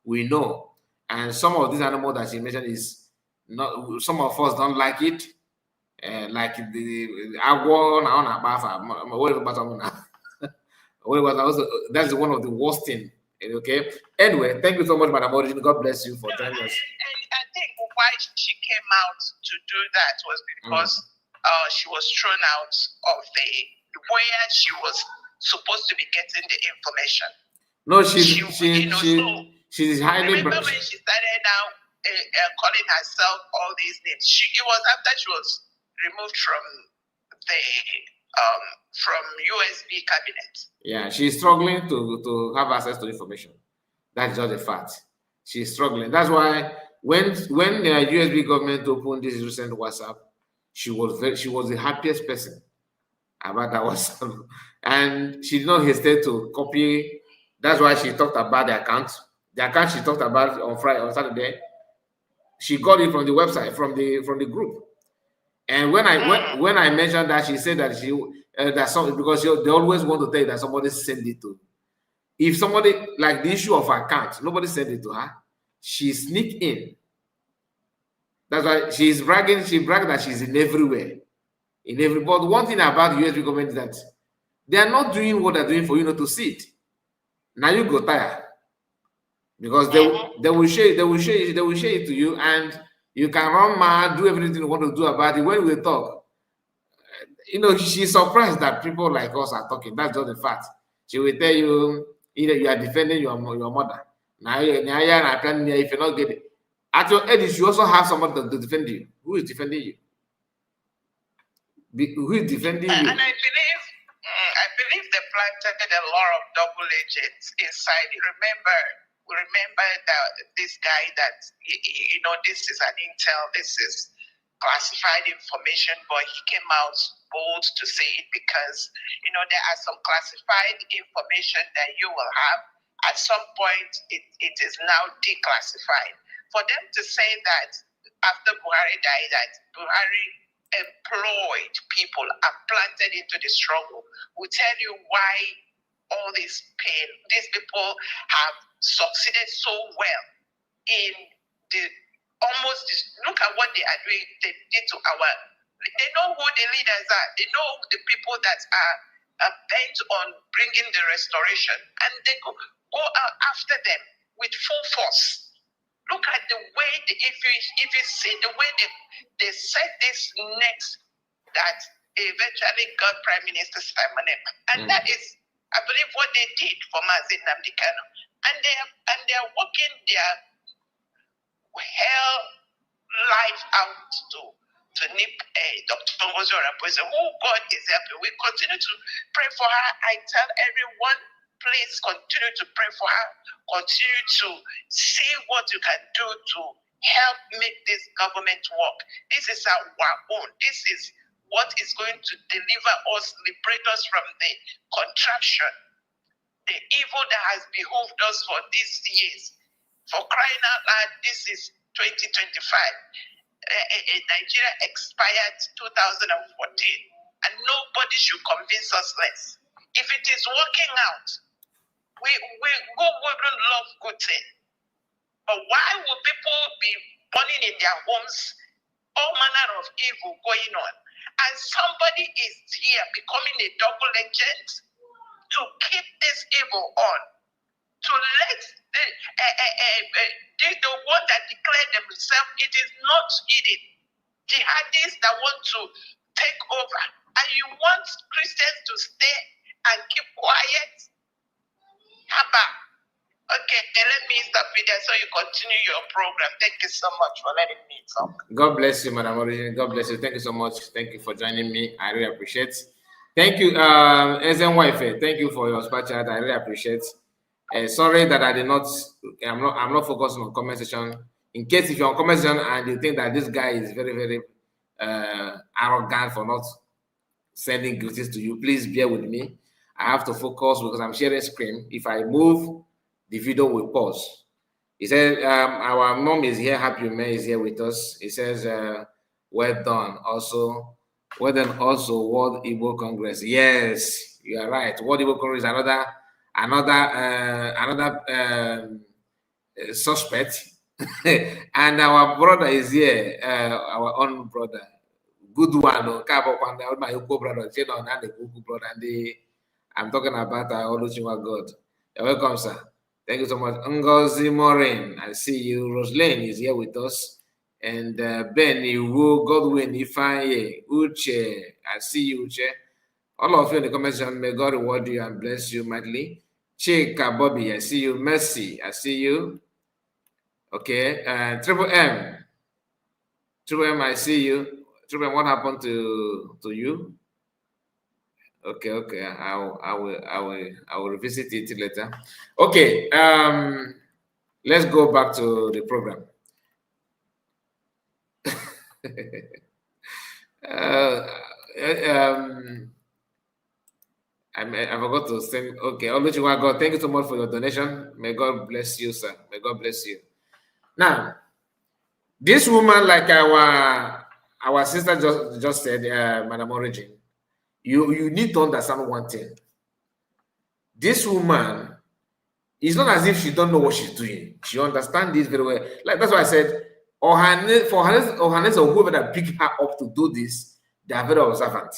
We know, and some of these animals that she mentioned is not. Some of us don't like it. Like the agwo that's one of the worst thing. Okay. Anyway, thank you so much, Madam Origin. God bless you for joining us. And I think why she came out to do that was because she was thrown out of where she was supposed to be getting the information. No, she's highly. Remember when she started out calling herself all these names. It was after she was removed from the USB cabinet. Yeah, she's struggling to have access to information. That's just a fact. She's struggling. That's why when the USB government opened this recent WhatsApp, she was the happiest person about that WhatsApp, and she did not hesitate to copy. That's why she talked about the account. The account she talked about on Saturday, she got it from the website, from the group. And when I mentioned that, she said that because they always want to tell you that somebody sent it to. If somebody, like the issue of her account, nobody sent it to her, she sneaked in. That's why she's bragging. She bragged that she's in everywhere, But one thing about the USB government is that they are not doing what they're doing for you not to see it. Now you go tired because they will share it to you, and you can run mad, do everything you want to do about it. When we talk, she's surprised that people like us are talking. That's just the fact. She will tell you, you are defending your mother. Now if you're not getting at your age, you also have somebody to defend you. Who is defending you? Who is defending you? And I believe they planted a lot of double agents inside. We remember that this guy that this is an intel, this is classified information, but he came out bold to say it because there are some classified information that you will have. At some point, it is now declassified. For them to say that after Buhari died, that Buhari employed people and planted into the struggle, will tell you why all this pain, these people have succeeded so well in the almost this. Look at what they are doing. They did to they know who the leaders are. They know the people that are bent on bringing the restoration, and they go out after them with full force. Look at the way if you see the way they set this next that eventually got Prime Minister Simon Ekpa. And that is, I believe, what they did for Mazi Nnamdi Kanu. And they are working their hell life out to nip Dr. Ngozi Orakwe, who God is helping. We continue to pray for her. I tell everyone, please continue to pray for her. Continue to see what you can do to help make this government work. This is our own. This is what is going to deliver us, liberate us from the contraction, the evil that has behooved us for these years. For crying out loud, this is 2025. Nigeria expired 2014, and nobody should convince us less. If it is working out, we wouldn't love good thing. But why would people be burning in their homes, all manner of evil going on? And somebody is here becoming a double agent to keep this evil on, to let the one that declared themselves, it is not hidden. Jihadists that want to take over, and you want Christians to stay and keep quiet? Haba. Okay, let me stop with that so you continue your program. Thank you so much for letting me talk. God bless you, Madam Origin. God bless you. Thank you so much. Thank you for joining me. I really appreciate it. Thank you, SNYF. Thank you for your super chat. I really appreciate it. Sorry that I'm not focusing on comment section. In case if you're on comment section and you think that this guy is very, very arrogant for not sending greetings to you, please bear with me. I have to focus because I'm sharing screen. If I move, the video will pause. He said, our mom is here, Happy May is here with us. He says, well done. Also, well done also World Igbo Congress. Yes, you are right. World Igbo Congress, another suspect. And our brother is here, our own brother. Good one, my brother. And I'm talking about Oluchiwa God. You're welcome, sir. Thank you so much. Ngozi Morin, I see you. Roslyn is here with us. And Ben, Iwu, Godwin, Ifanye, Uche, I see you, Uche. All of you in the comment section, may God reward you and bless you mightily. Chika Bobby, I see you. Mercy, I see you. Okay, Triple M. Triple M, I see you. Triple M, what happened to you? Okay. I will revisit it later. Okay. Let's go back to the program. I forgot to send. Okay, Oluchiwa God, thank you so much for your donation. May God bless you, sir. May God bless you. Now, this woman, like our sister just said, Madam Origin, you need to understand one thing. This woman, it's not as if she don't know what she's doing. She understands this very well. Like that's why I said, Ohanes or whoever that picked her up to do this, they are very observant.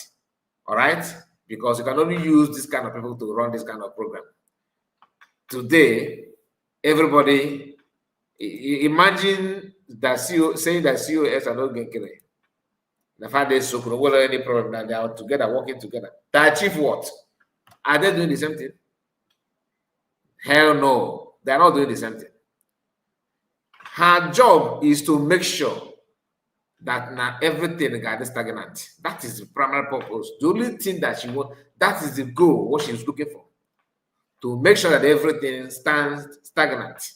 All right? Because you can only use this kind of people to run this kind of program. Today, everybody, imagine that CEO saying that COS are not getting it. The fact they so could not any problem that they are together, working together. To achieve what? Are they doing the same thing? Hell no, they are not doing the same thing. Her job is to make sure that now everything got stagnant. That is the primary purpose. The only thing that she wants, that is the goal, what she's looking for. To make sure that everything stands stagnant.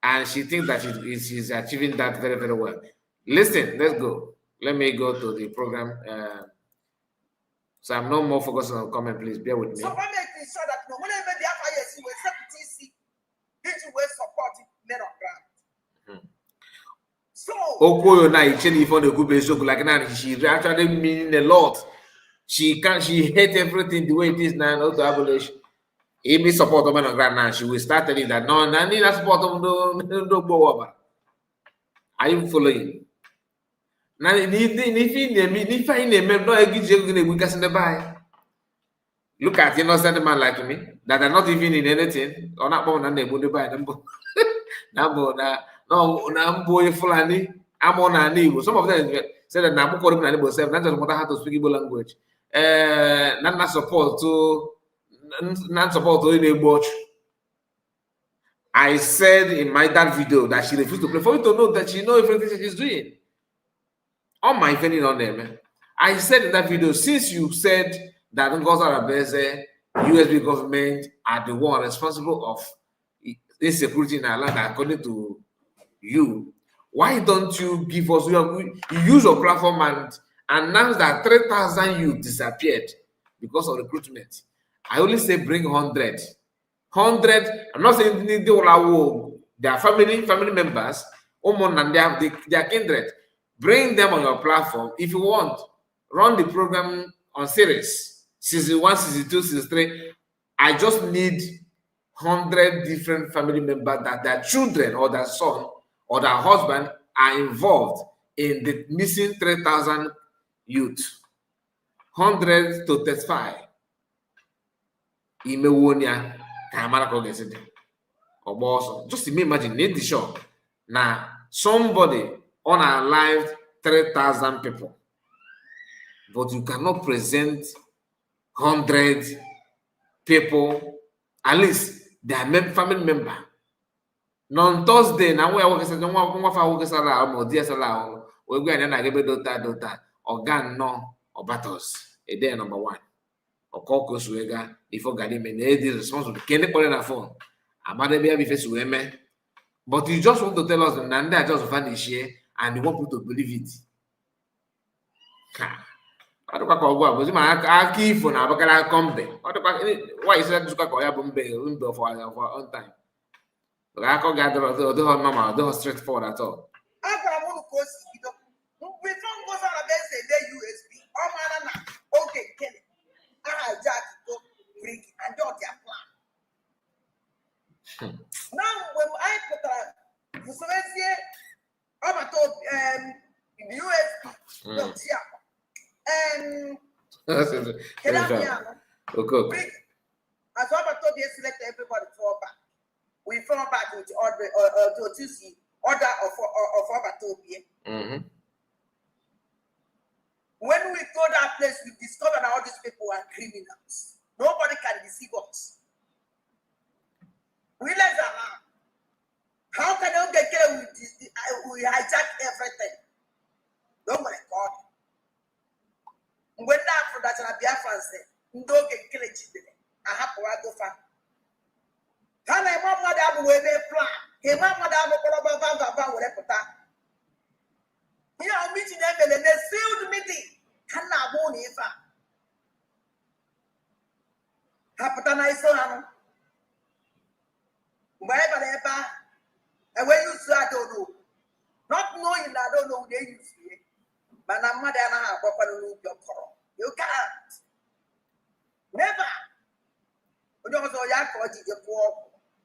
And she thinks that she's achieving that very, very well. Listen, let's go. Let me go to the program. So I'm no more focused on comment, please bear with me. So I'm making sure that whenever the FIS will Sept will support men on ground. So Okoyo na icheni for the group so like now she actually meaning a lot. She hate everything the way it is now, not to abolish. If me support women on ground now, she will start telling that no, I need a support of no go over. Are you following? Now if I name no in the buy. Look at innocent man like me that are not even in anything. Or not born and they would buy them. No, boy Fulani, I'm on an Igbo. Some of them said that Nabucco and Igbo self, not just what I have to speak Igbo language. Not support to Igbo. I said in my that video that she refused to play for you to know that she knows everything she's doing. On my opinion on them. I said in that video, since you said that Ngozi USB government are the one responsible of insecurity in our land, according to you, why don't you give us, you use your platform and announce that 3,000 youth disappeared because of recruitment. I only say bring 100. 100, I'm not saying they are family members, and they have their kindred. Bring them on your platform. If you want, run the program on series. Season 1, season 2, season 3. I just need 100 different family members that their children or their son or their husband are involved in the missing 3,000 youth. 100 to 35. Imewonia, just imagine, need the show. Now, somebody unalived 3,000 people, but you cannot present 100 people, at least their family member. On Thursday, now we are working. No we go and I give dota organ no or battles. A day number 1. Or call Kosuega before Gadime, is responsible. Can they call in a phone? But you just want to tell us that Nanda just vanish here and you want people to believe it. I don't know because my key phone, I can't come back. Why is that? For on time. But I can't gather the normal, the straightforward at all. Okay, Kelly. Jack go bring and do their plan. Now, when I put a the USB, and okay. As I told you, select everybody fall back. We fall back with order to see order of Obatopia. When we go that place, we discover that all these people are criminals. Nobody can deceive us. We let them out. How can you get Madam where they plan. Hey, Madam, whatever. Here I'm meeting them and they sealed meeting. Can I go if Hapatana is so wherever and when you say I don't know. Not knowing I don't know who they use here. But I'm mother and I have your call. You can't. Never. We don't know your call the poor.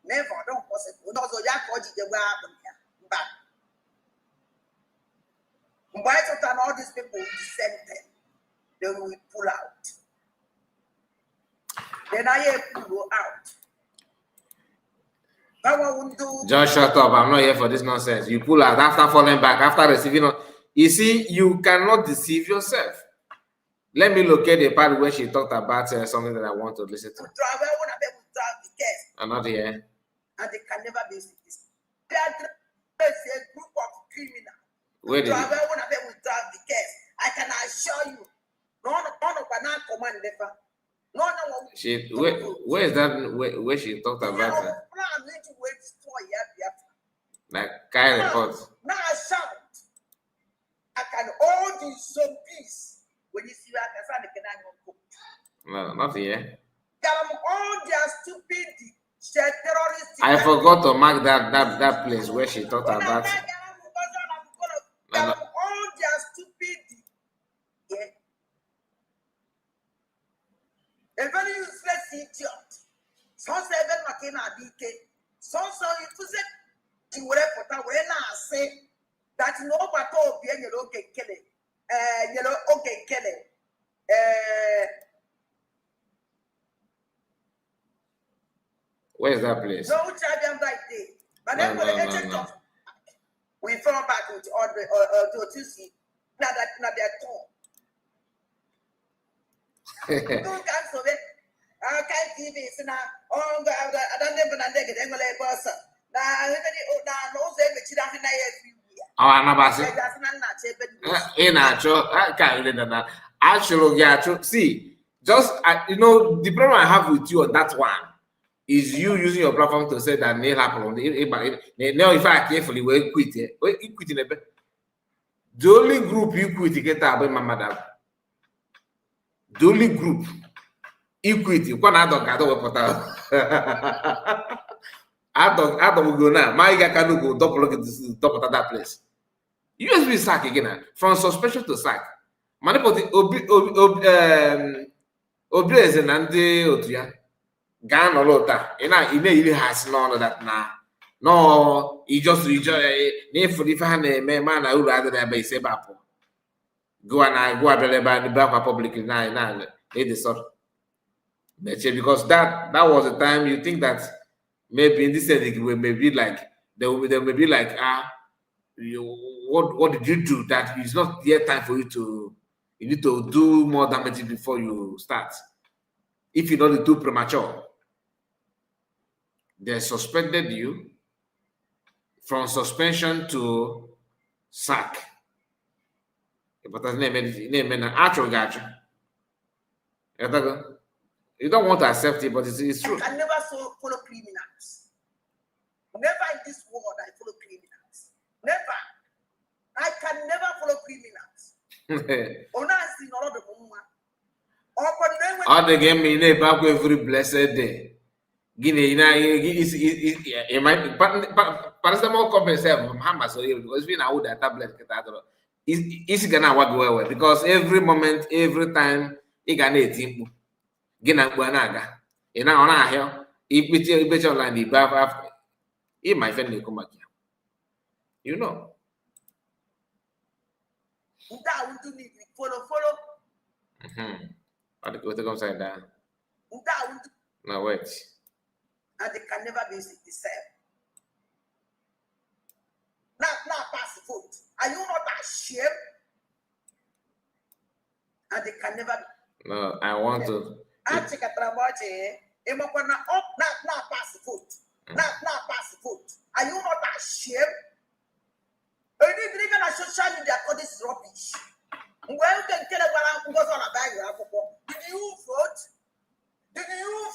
Never, don't possible. We don't know your call the weapon. But why don't all these people descend them? They will pull out. Then I pull out. Just shut up. I'm not here for this nonsense. You pull out after falling back, after receiving. You see, you cannot deceive yourself. Let me locate the part where she talked about something that I want to listen to. I'm not here. And they can never be this. They are a group of criminals. Where did I can assure you. None of banana command never. She where is that where she talked about like kind report? Now I shout. I can hold in some peace when you see that No, not here. All their stupidity, terrorists. I forgot to mark that place where she talked about. All their stupidity. Yeah. A very useless idiot. Some seven Makina DK. Some you put it in whatever when I say that no battle be yellow okay killing. Yellow okay killing. Where's that place? No charge right there. But then no. We fall back with all the to see. Now that not their tone. Don't cancel it. I can't give it now. Oh, God, I don't never get angle person. Now, no, say, but you don't have Actually, see, just you know, the problem I have with you on that one is you using your platform to say that it happened. Now, if I carefully will quit it, the only group you quit get about my madam. The only group equity, one adult got over Adam go now. My guy can go double look at top of that place. USB sack again from suspension to sack. Manipoti Obrez and Andy Otuya. Gan or Lota. And I really has none of that now. No, he just rejoice. If you find a man, I would rather than be Sebapo. Go and I go out by the back publicly now. They sort because that was the time you think that maybe in this setting we may be like they may be like what did you do that it's not yet time for you need to do more damage before you start. If you're not too premature, they suspended you from suspension to sack. But that's name an actual gotcha. You don't want to accept it, but it's true. I can never follow criminals. Never in this world I follow criminals. Never. I can never follow criminals. All the game in back every blessed day. Guinea, it might paracetamol compensate from Hamas because we know that tablet is gonna work well because every moment, every time, it can eat. Gina Buanaga. In our here, if we tell you online the bath after it my family come back here. You know. Follow. What comes like that? No, wait. And they can never be the same. Now pass the vote. Are you not ashamed? And they can never be. No, I want to. I check a tramoje. Now pass the vote. Now pass the vote. Are you not ashamed? You didn't even on social media for this rubbish. Well, can tell what goes on about you. Did you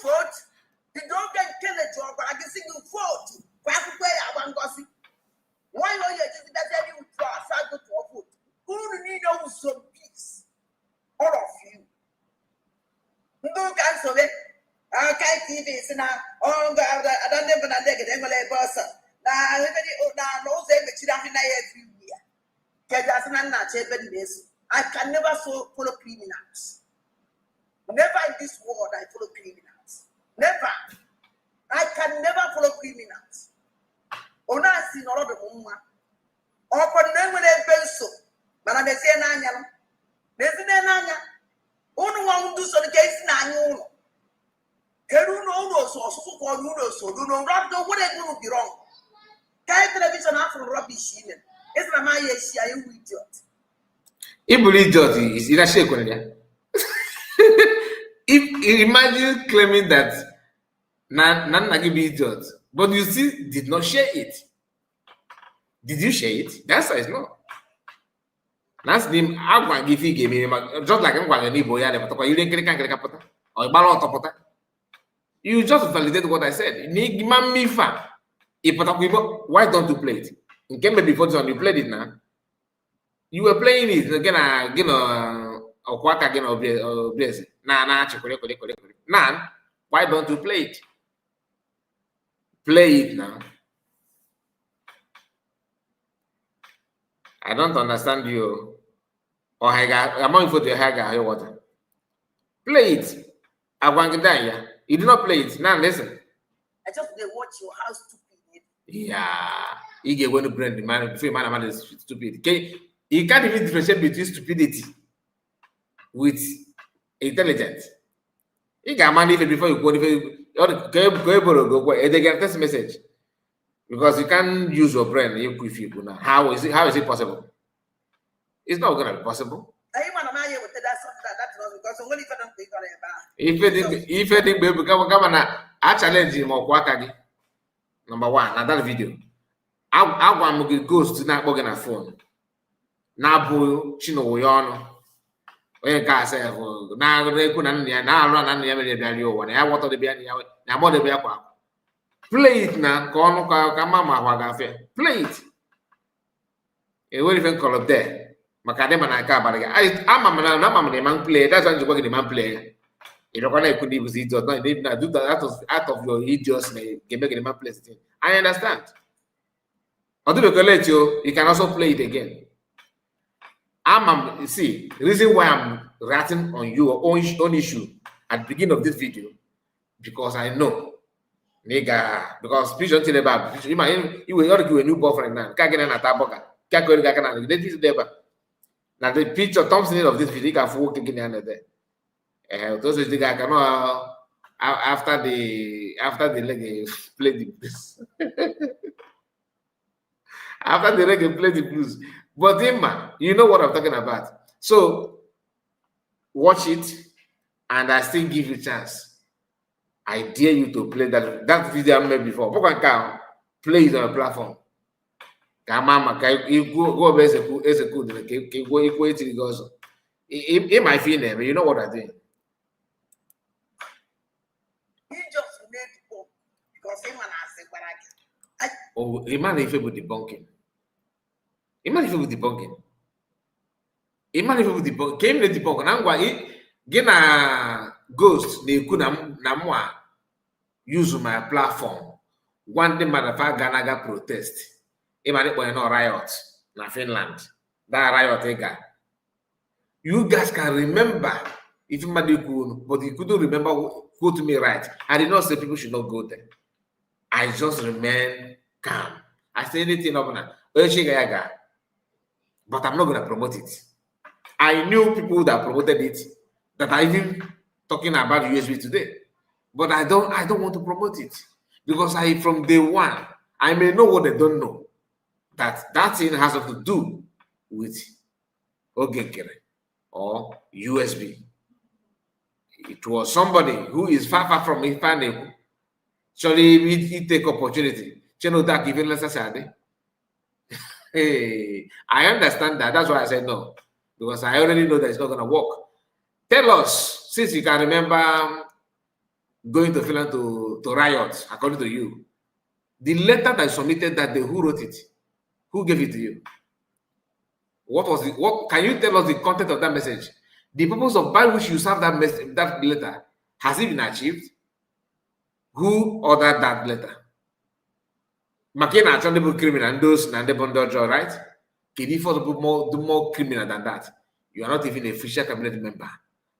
vote? You don't get tell it to but I can see you vote. this now. Oh, I don't even know they get a person. Now, no, they make it every year. I can never follow criminals. Never in this world I follow criminals. Never. I can never follow criminals. Ona si no do mumma. Open them when they pencil. But I say nanya. There's nanya. Onu want to do so the case nanya. Keru no so called so do no rap do what they do be wrong. Kai television after rubbish in it. It's not my yes, I am idiot. Idiot is in a shake on it. If imagine claiming that none give idiot, but you still did not share it. Did you share it? That's why it's not. That's the I'm going to give you just like I'm going to boy you didn't get or ballot. You just validate what I said. Why don't you play it? In game before you played it now. You were playing it again, or quack again or blaze. Nah, why don't you play it? Play it now. I don't understand you. Or I'm going for the haga water. Play it. I want to die. You do not play it. Now listen. I just watch your house stupid. Yeah. You get one to brand the man, free man is stupid. Okay. You can't even differentiate between stupidity with intelligence. You can manage it before you go. They get this message because you can't use your brain. How is it possible? It's not going to be possible. If you think I challenge him or number one, another video. I want to go to not working a phone. Nabu Chino Yono. When I say, now they couldn't now run and never value when I want to be now more the bear. Play it now, Mama Wagafe. Play it. It will even call up there. Macadam and I can't, but I'm a man play. That's why you work in the man play. You don't want to could use it or not. They do that out of your idiocy. Can make a man play. I understand. Although you can also play it again. See, the reason why I'm ratting on your own issue at the beginning of this video, because I know, nigga, because please don't tell about you will not give a new boyfriend now. Can't get an attaboka. Can't go to the now the picture Thompson of this video can walk again under there. Those is the guy cannot after the leg play the blues. After the reggae play the blues. But Emma, you know what I'm talking about. So watch it, and I still give you a chance. I dare you to play that video I made before. Play it on a platform. Go as a good it might feel there, but you know what I think. He just made hope because him and I said, oh, imagine if it would debunking. Imagine if it would debunking. Imagine if it would debunk. Came the debunk. Now why gonna ghost they could na use my platform. One day motherfucker Ganaga protest. Imagine when no riot na Finland. That riot you guys can remember if somebody could, but you couldn't remember go to me right. I did not say people should not go there. I just remain calm. I say anything up now. But I'm not going to promote it. I knew people that promoted it that are even talking about USB today. But I don't want to promote it. Because from day one, I may know what they don't know. That thing has to do with Ogekere or USB. It was somebody who is far from Ifane. Surely he take opportunity. Hey, I understand that. That's why I said no. Because I already know that it's not going to work. Tell us, since you can remember going to Finland to riot, according to you, the letter that submitted that day, who wrote it? Who gave it to you? What can you tell us the content of that message? The purpose of by which you serve that letter, has it been achieved? Who ordered that letter? Makina attributable criminal and those and the right? Can you for more criminal than that? You are not even a official cabinet member,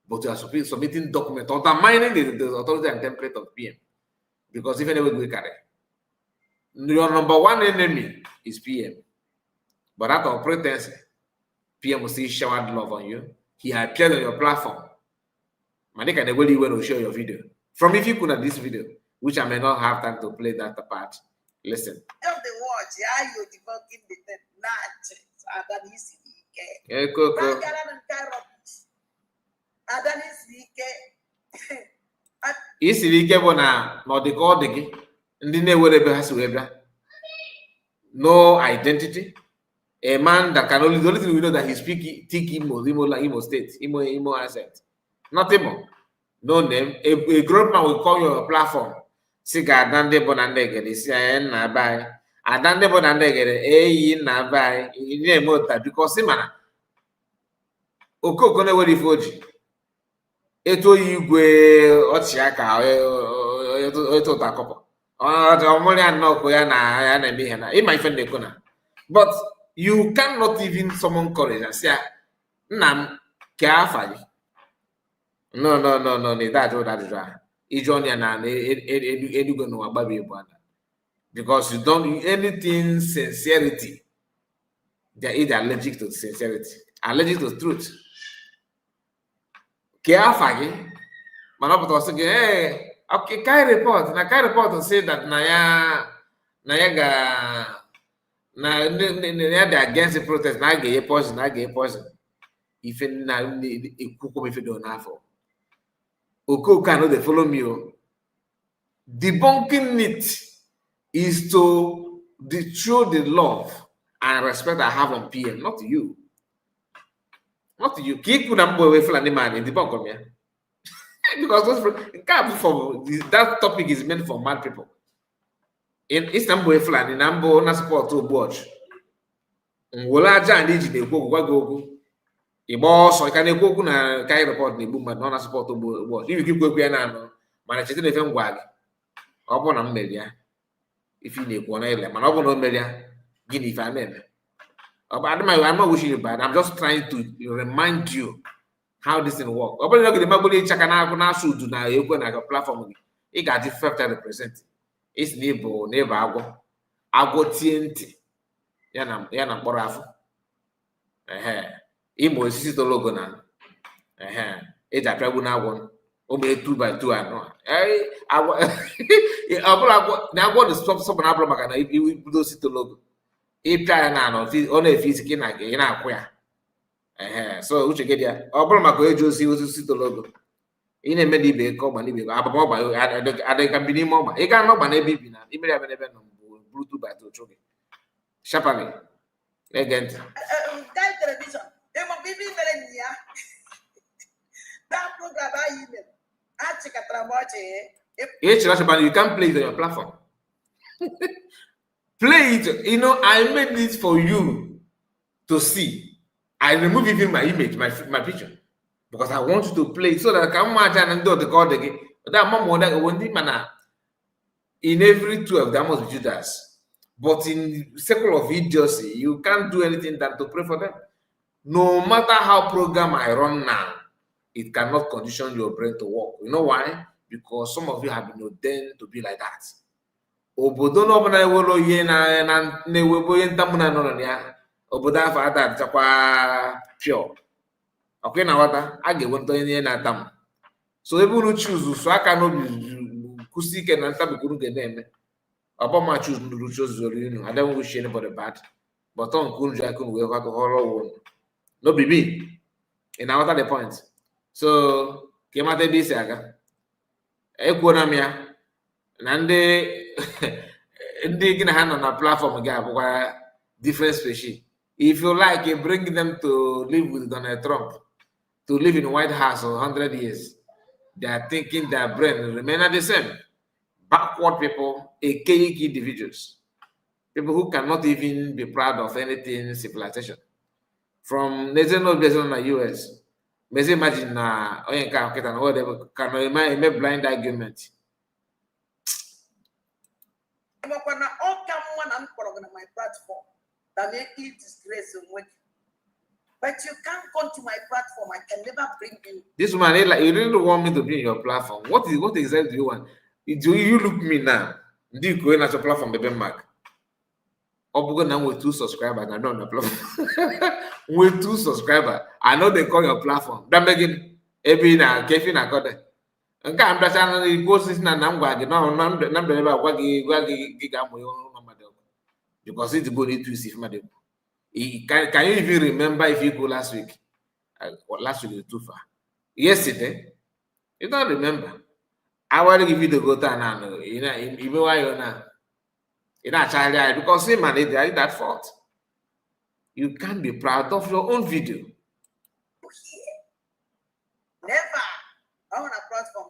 but you are submitting documents undermining the authority and template of PM. Because even if we carry your number one enemy is PM. But out of pretense, PM will still showered love on you. He appeared on your platform. Manika the way you will show your video. From if you could have this video, which I may not have time to play that part. Listen. Of the watch, yeah, you're debugging the notches. Adan is Hey, Coco. Adan is Isiri ike bụ na ọ dị ka ọ dị gị ndị na-ewere ebe ha si wee bịa. No identity. A man that can only the only thing we know that he speak Imo State, Imo accent. Nothing more. No name. A grown man will call your platform. Si ga adande bụ na ndị egede si anyị nna be anyị. Adande bụ na ndị egede eyi nna be anyị na-eme ụta because ị mana okoko na-ewere ife oji. Etu oyi igwe ọchịaka etu ụta akọpọ. Ọmụrụ ya nnọọ ya na ya na-eme ihe na ịma ife ndị na. But you cannot even summon courage and say, Nam, carefully. No, that's right. Because you don't anything sincerity. They're either allergic to sincerity, allergic to truth. Carefully, Manoput was saying, hey, okay, Kai report. Now, Kai report say that Nayaga. Now, they're against the protest. Now, get poison. If you don't have Oko cannot they follow me. Debunking it is to show the love and respect I have on PM, not to you. Not to you. Keep number away from the man in the debunk me. Because that topic is meant for mad people. In Istanbul, Flan, in Ambo, na support to watch. Wolaja and Iji, they go. Boss, I can go na Kai report the boom, but not support to watch. If you keep going on, managing the film wag. Upon a media. If you need one element, man, upon media, guinea famine. I'm not wishing you bad. I'm just trying to remind you how this thing works. Open look at the Mabuli Chakana, shoot to now, you go like a platform. It got the 5 represent. It's neighbor agwo TNT yana mkpọrọ afọ imo osisi to logo na eji apịagbu na agwọ ome 2x2 anọ ọbụla na agwọ dị sọpụ na abụrụ maka na ibido osisi to logo ịpịa ya na anọ ọ na-efe isi ka ị na-akwụ ya so uche gị dị ya ọ bụrụ maka eji osisi to logo ị na-eme dị ibe ka ọgba n'ibe abụba ọgba adịghị ka mbi n'ime ọgba ị gaa n'ọgba n'ebe ibi na imere ebe n'ebe nọ buru 2x2 gị shapali ege ntị you can play it on your platform. Play it. You know, I made this for you to see. I remove even my image, my picture. Because I want you to play so that I can imagine and do the God again. But that mom that in every 12 there must be Judas. But in circle of idiocy, you can't do anything than to pray for them. No matter how program I run now, it cannot condition your brain to work. You know why? Because some of you have been ordained to be like that. Obodo no bana wolo ye na webo ye ntamuna no ya. Obodo afa ata chakwa pure. Okay, now what I get one to any atam. So if you choose, so I cannot be kusike and tabu get them. About my choose to choose, I don't wish anybody bad. But on Kunja could work out the horror one. No baby. And now the point. So came out the saga. Equanamia. Nande digging a hand on a platform gap where different species. If you like, you bring them to live with Donald Trump. To live in White House for 100 years, they are thinking their brain will remain the same. Backward people, archaic individuals, people who cannot even be proud of anything civilization. From national based on the US, imagine whatever can make blind argument. my platform that make you disgrace with. But you can't come to my platform. I can never bring you. This woman, you really want me to be in your platform. What exactly do you want? Do you look me now? Do you go in at your platform, baby Mark? Or now with 2 subscribers, I don't know platform. With 2 subscribers, I know they call your platform. That begin every now, Kevin, I got it. And I'm just saying, go sit na gị no number ebe agwa gị ga-amụ ihe mmadụ because it's going to see mmadụ. Can you even remember if you go last week? Last week is too far. Yesterday, you don't remember. I want to give you the go to now. You know, even why you're not. You're not child because him and they are that fault. You can't be proud of your own video. Never. I want a platform.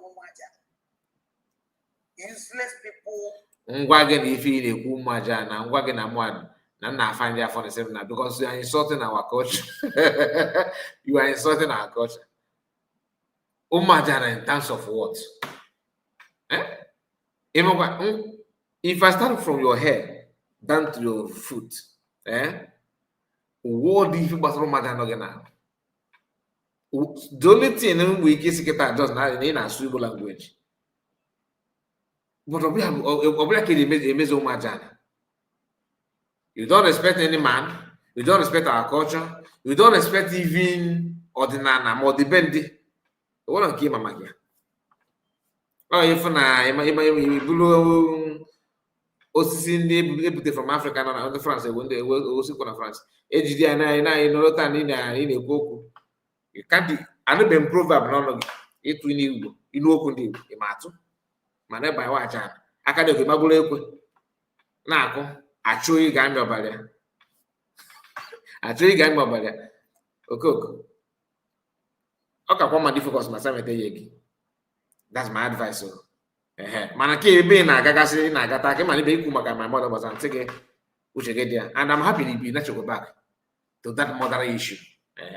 Useless people. Ngwagen if you kumaja na ngwagen na mwan na find there for the same now because you are insulting our culture. You are insulting our culture. Umaja in terms of what? If I start from your head down to your foot, what do you think about Umaja now? The only thing we can see just now in a Swibo language. But you don't respect any man, you don't respect our culture, you don't respect even ordinana or the bendy. What don't keep my oh, if na from Africa na France when they also go to France. HDI you can't be I know been proverb no it we need you know kundi imatu mana by watch aka de magbulu ekwe na akụ achụghị ga anya ọbara achụghị ga anya ọbara okoko ọ ka kwa ma di focus ma samete yegi. That's my advice. Mana ke ebe na agagasị na agata ke mana be ikwu maka my mother was anti gị uche gị there and I'm happy to be not to go back to that mother issue.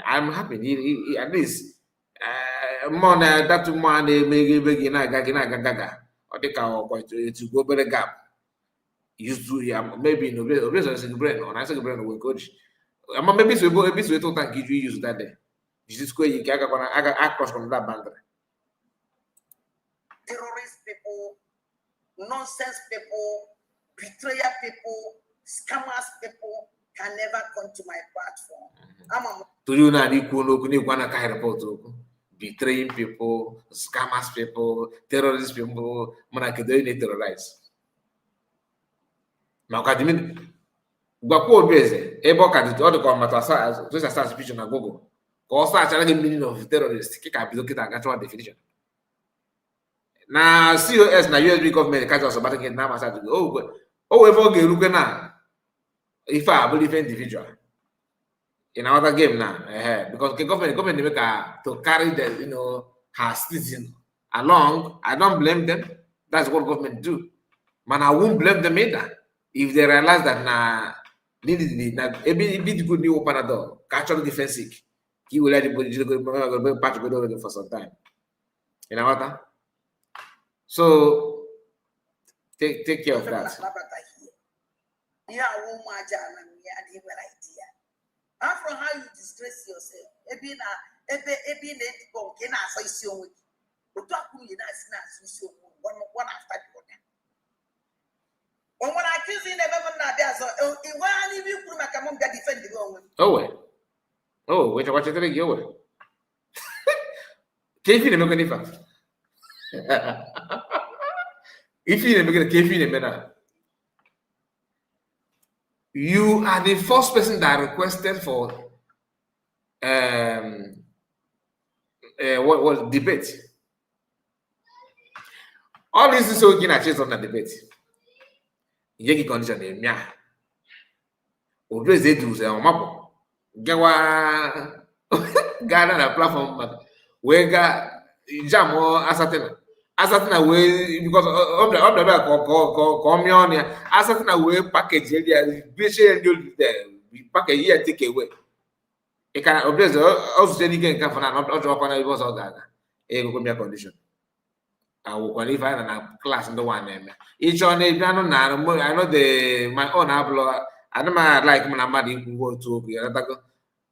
I'm happy at least more na that man na-eme gị na-aga or they can to go better gap. Used to maybe no brain or I say brain will coach. Maybe so go to tank you use that day. This is where you can cross from that boundary. Terrorist people, nonsense people, betrayer people, scammers people can never come to my platform. To you now, you want to report betraying people, scammers people, terrorist people, they terrorize. Now, Gwapo base, able can all the combatants, just as speech on Google. Also, actually, meaning of terrorist, kick up, look at actual definition. Now, COS, na USB government, catch us about again now. Ever get looking now. If I believe individual in another game now, because the government make to carry the her citizen along. I don't blame them. That's what government do. Man, I won't blame them either if they realize that a bit good new open a door, catch on defensive. He will let the patch go over for some time. You know what? So take care of that. Yeah, idea. After how you disgrace yourself, one after the other. When I accuse you, oh, wait, watch it again. Can't you make any fact? If you make a cave in a manner. You are the first person that requested for what debate. All this is so keen on the debate. Yegi condition mia. Always they do say map. Gawa Ghana na platform but we got jam Asatina way because of the back come on here. Asatina way package here, package here take away. It can obviously also say again come for not drop on it was all that. A condition. I will qualify in class in the one name. Each on a piano now. I know the my own ablo. I don't like when I'm who go to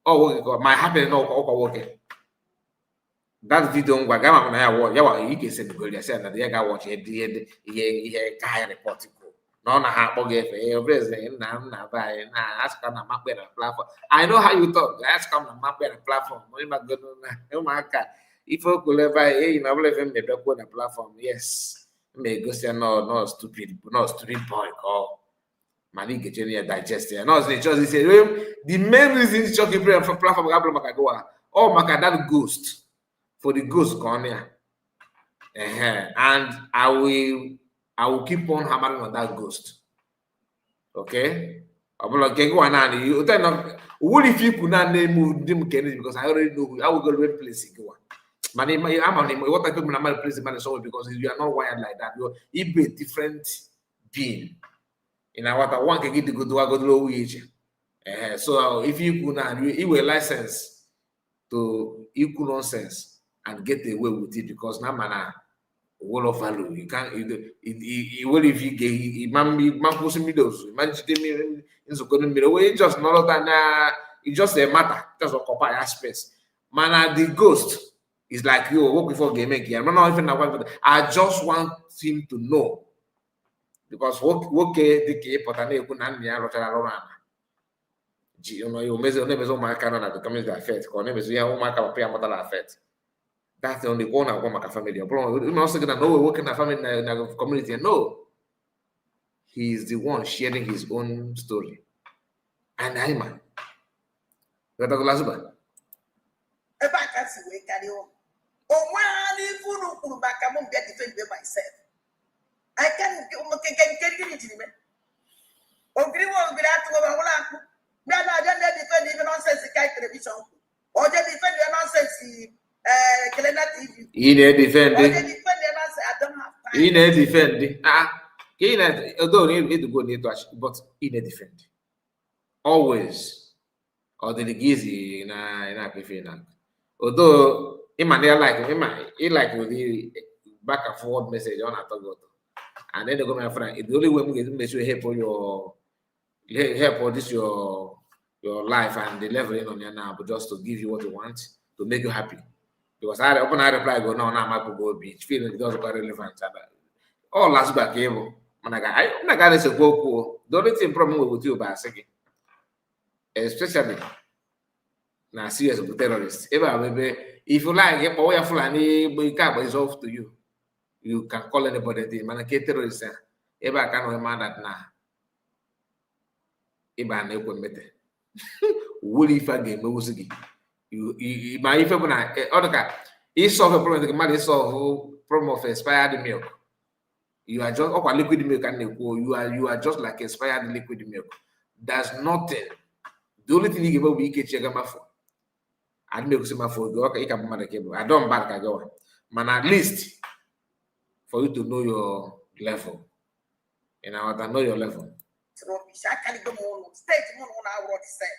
oh my happy no working. That video ngwa na ya watch ya wa ike se go ya say na the ga watch ihe ka ya report ko no na ha akpọ ga efe president na buy na ask na makpe na platform. I know how you talk. Ask come na makpe na platform. Mo ma go na ụmụaka if o kule buy na bele fe me be na platform. Yes. Me go say no stupid boy call. Mani get you digest ya. No say just say the main reason Chucky for platform ga blow maka go oh maka that ghost. For the ghost gone here. And I will keep on hammering on that ghost. Okay? I'm like, go on, you tell them, what if you could not name them Kennedy because I already know I will go to a place. Man, I'm on him. What I think I'm not placing man somewhere because you are not wired like that. You're a different being. You know what I want to get to go to low age. So if you could not, you will license to equal nonsense. And get away with it because now man wall of value. You can't what if you get man pushing me those imagine me in so good mirror way just not that it's just a matter just occupy space. Man the ghost is like you work before game again. I'm not even aware I just want him to know because work the but I know na me around you know you mezo my canon at the community affect or never see how my pay affect. That's the only one I want my family. I'm also gonna know we're working a family in a community. No, he's the one sharing his own story. And I'm a Lasuba. If I can see we carry on. Oh, man, if you look back, I won't get defended myself. I can get it in me. Oh, Green will be out to a then I don't defend even nonsense television. Or they defend the nonsense. TV. He defend Or it. they defend the nonsense. I don't have time. He defend it. Although he need to go near to us, but he defend. Always. Or the gizi in a kefina. Although he like the back and forward message on a talk. And then they go my friend. The only way we get make sure help this your life and the level in on you now, but just to give you what you want to make you happy. Because I reply go no, now I go beach feeling it doesn't quite relevant. All last back cable. Man, I'm not gonna say go. The only thing problem with you by second, especially now serious with terrorists. If you like, but you can't, but it's off to you. You can call anybody. Man, terrorists. If I can't man that now. Iba na ekwe mete wuli ifa game wuzigi you ma ife bu na odoka e solve problem the man solve problem of expired milk you are just liquid milk and you are just like expired liquid milk. There's nothing. The only thing you give be ike chega mafo and milk se mafo go okay can mama cable I don't bad ka go man at least for you to know your level and I want to know your level. Rubbish. I can't go on stage on our word said.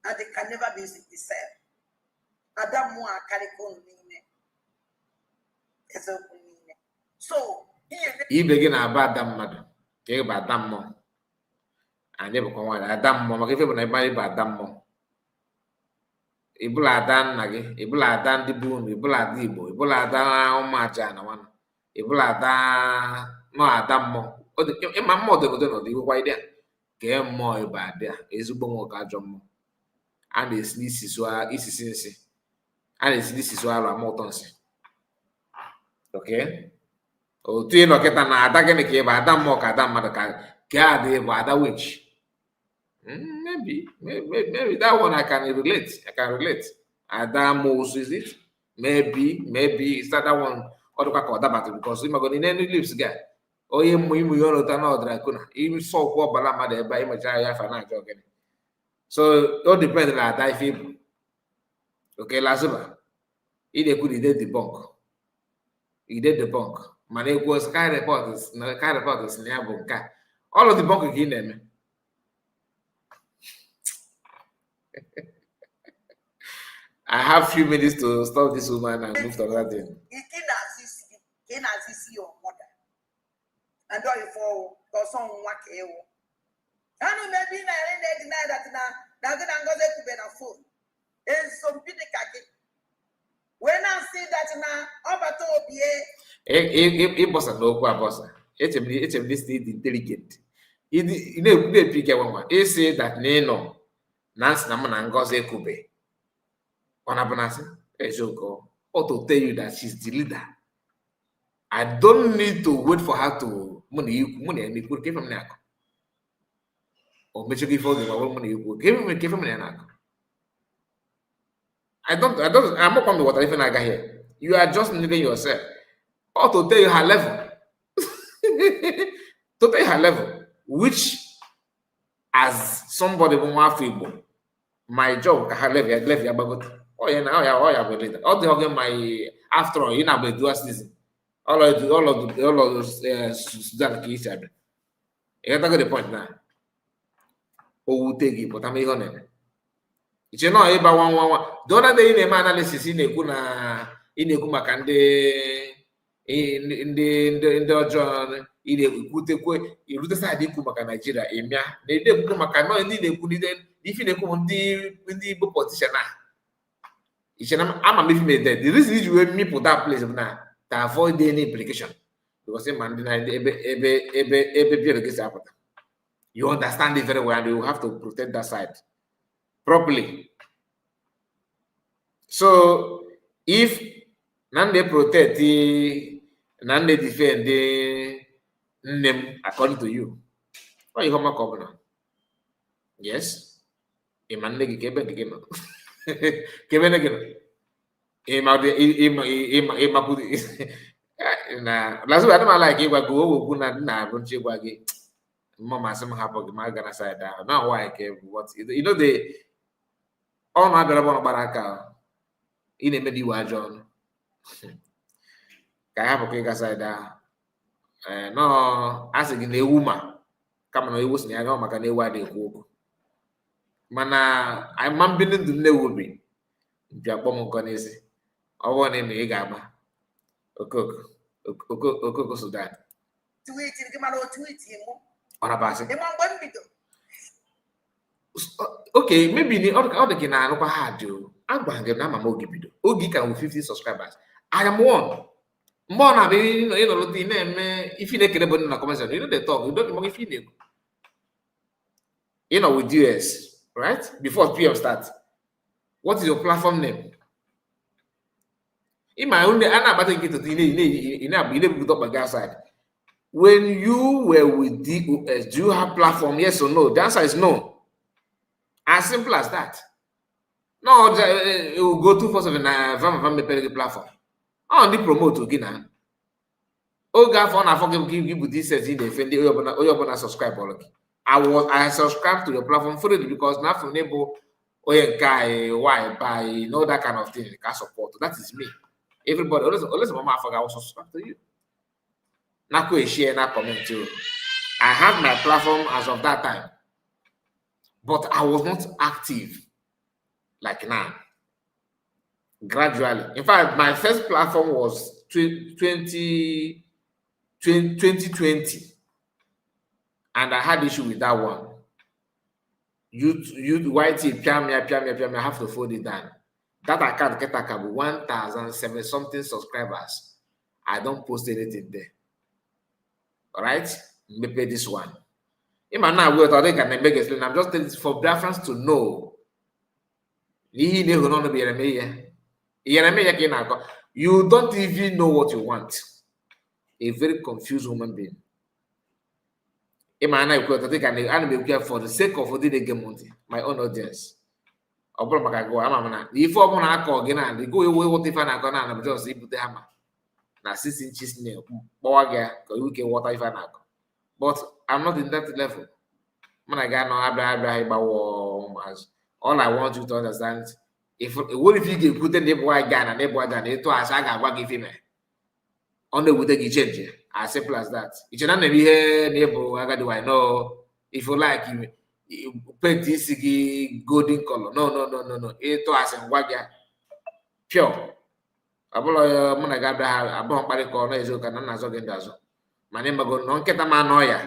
And they can never be said. Adam more carry on so he begin about that mother. Okay, about that mom. I never come on Adam mom. Okay, when I buy about that mom. Ibula dan nage, ibula dan di boom, ibula di bo, ibula dan omaja na one. Ibula dan no Adam mom. My mother don't know why there. Get more about there. Is ubongo ka jomo. And this is why isi and this is why I'm more okay. O tu no kita na ada gene ke ba Adam mo ka Adam madaka ka de ba ada witch. Maybe that one I can relate. Adam Moses is it? Maybe is that one or because I'm going in any lips guy. Oh, you know, even so, what Balama by Majaya financial. So, it all depends on that people. Okay, Lasuba. He did debunk. He did debunk. Man, was kind reporters near Bunka. All of the bunk again, them. I have few minutes to stop this woman and move to another thing. in as you see your mother. And all you for or some work here. I know maybe I deny that now good and go to bed a fool. And some people when I see that now, over to be a boss and no bossa. It's a list intelligent. You know, they pick a woman. They say that Neno, Nance Naman and Goze Kube. On Abonasi, a joke, or to tell you that she's the leader. I don't need to wait for her to money and you could give him an or make sure you for the money you could give him an I'm not coming to what even I got here. You are just needing yourself. Or to tell you her level. To tell you her level. Which, as somebody who want to my job, her level, about oh, yeah, now, yeah, later. All the my, after all, you know, do us this. All of those Sudan each other. You got the point now. Oh, take it, but I'm here on it. It's not about one. The other day in the analysis in the Kuna in the Kumakande in the John in the Kutekwe, you look aside the Kumaka Nigeria, Emia, they did Kumakano and they couldn't if you couldn't the politician. I'm a made that. The reason is you me put that place now to avoid any implication because a man denied you understand it very well and you have to protect that side properly. So if none they protect none they defend the name according to you, why you come up? Yes, a man they give it again. Give it again. Na Lasuba I don't like it go na bunchi gwagi mama some happen my gonna side down now why I care what you know the all my brother baraka in a mediwa John ka hapo ke side down no as in a woman kama no iwu sinya ga maka na ewa de ku mana I man bin ndụ nne wobi bia kpọm nkọ n'isi ọwọ na ị ga-agba okoko Sudan tweet gị mara tweet mu ọnabasị ị ma mgbe mbido okay maybe ni ọ dị na anụkwa ha dị agba gị na mama oge bido oge ka 50 subscribers I am one mgbe ọ na-abịa ịnọrọ dị na-eme ifi na-ekele bụ na comment section you know the talk you don't know if you know with US right before PM start what is your platform name in my own outside. When you were with DOS, do you have platform? Yes or no? The answer is no. As simple as that. No, it will go 247 platform. I only promote to Gina. Oh, God, for now, give this in the defend the subscribe. I subscribe to the platform fully because now from neighbor, why buy, all that kind of thing. Can support. That is me. Everybody, always mama forgot I was subscribe to you. Now share, now comment too. I had my platform as of that time, but I was not active like now. Gradually, in fact, my first platform was 2020, and I had issue with that one. You YT, I have to fold it down. That account get 1,007 something subscribers. I don't post anything there. All right, maybe this one. I'm just telling this for Biafrans to know. You don't even know what you want. A very confused human being. For the sake of my own audience. Ọ bụrụ maka gụọ ama mana ife ọbụla akọ gị na ndị go ewe wọta ife na-akọ na just ibute hama na 6 inches nail kpọwa gị ka iwe ike wọta ife na-akọ but I'm not in that level mana ga nọ abịa ịgbawo ụmụazụ all I want you to understand what if you ga-ekwute ndị bụ aga na ịbụ aja na ịtụ asị a ga-agwa gị ife mee ọ na-ewute gị change as simple as that iche na na-eme ihe na ịbụ agadi why no if you like paint this golden color. No. It was in Wagia pure. Abụlọ mụ na gị abịa ha abụọ mkparịkọ na eziokwu na nna azọ gị ndị azụ mana ịmago nọ nkịta ma anọ ya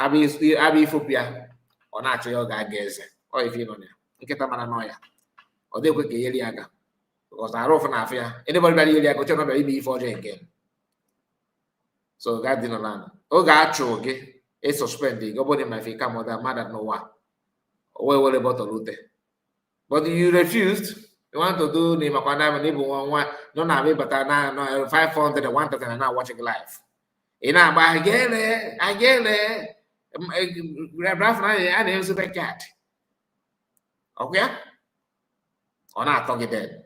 abịa ifopịa ọ na-achọ ya ọ ga-aga eze ọ ife nọ ya nkịta mara nọ ya ọ dịkwe ka enyere ya aka because arụ ụfụ na afọ ya anybody bịara iri aka oche nọbịa ime ife ọjọọ nke so ga dị n'ala oge achụ gị suspend gị ọ bụrụ ma ife ka mọda mmadụ n'ụwa o wee were bọtọl ute but you refused. You want to do the Makwana and even one no na be but now 500 and 1,000 and now watching live. You know, but again, I didn't see the cat. Okay? Or not talking dead.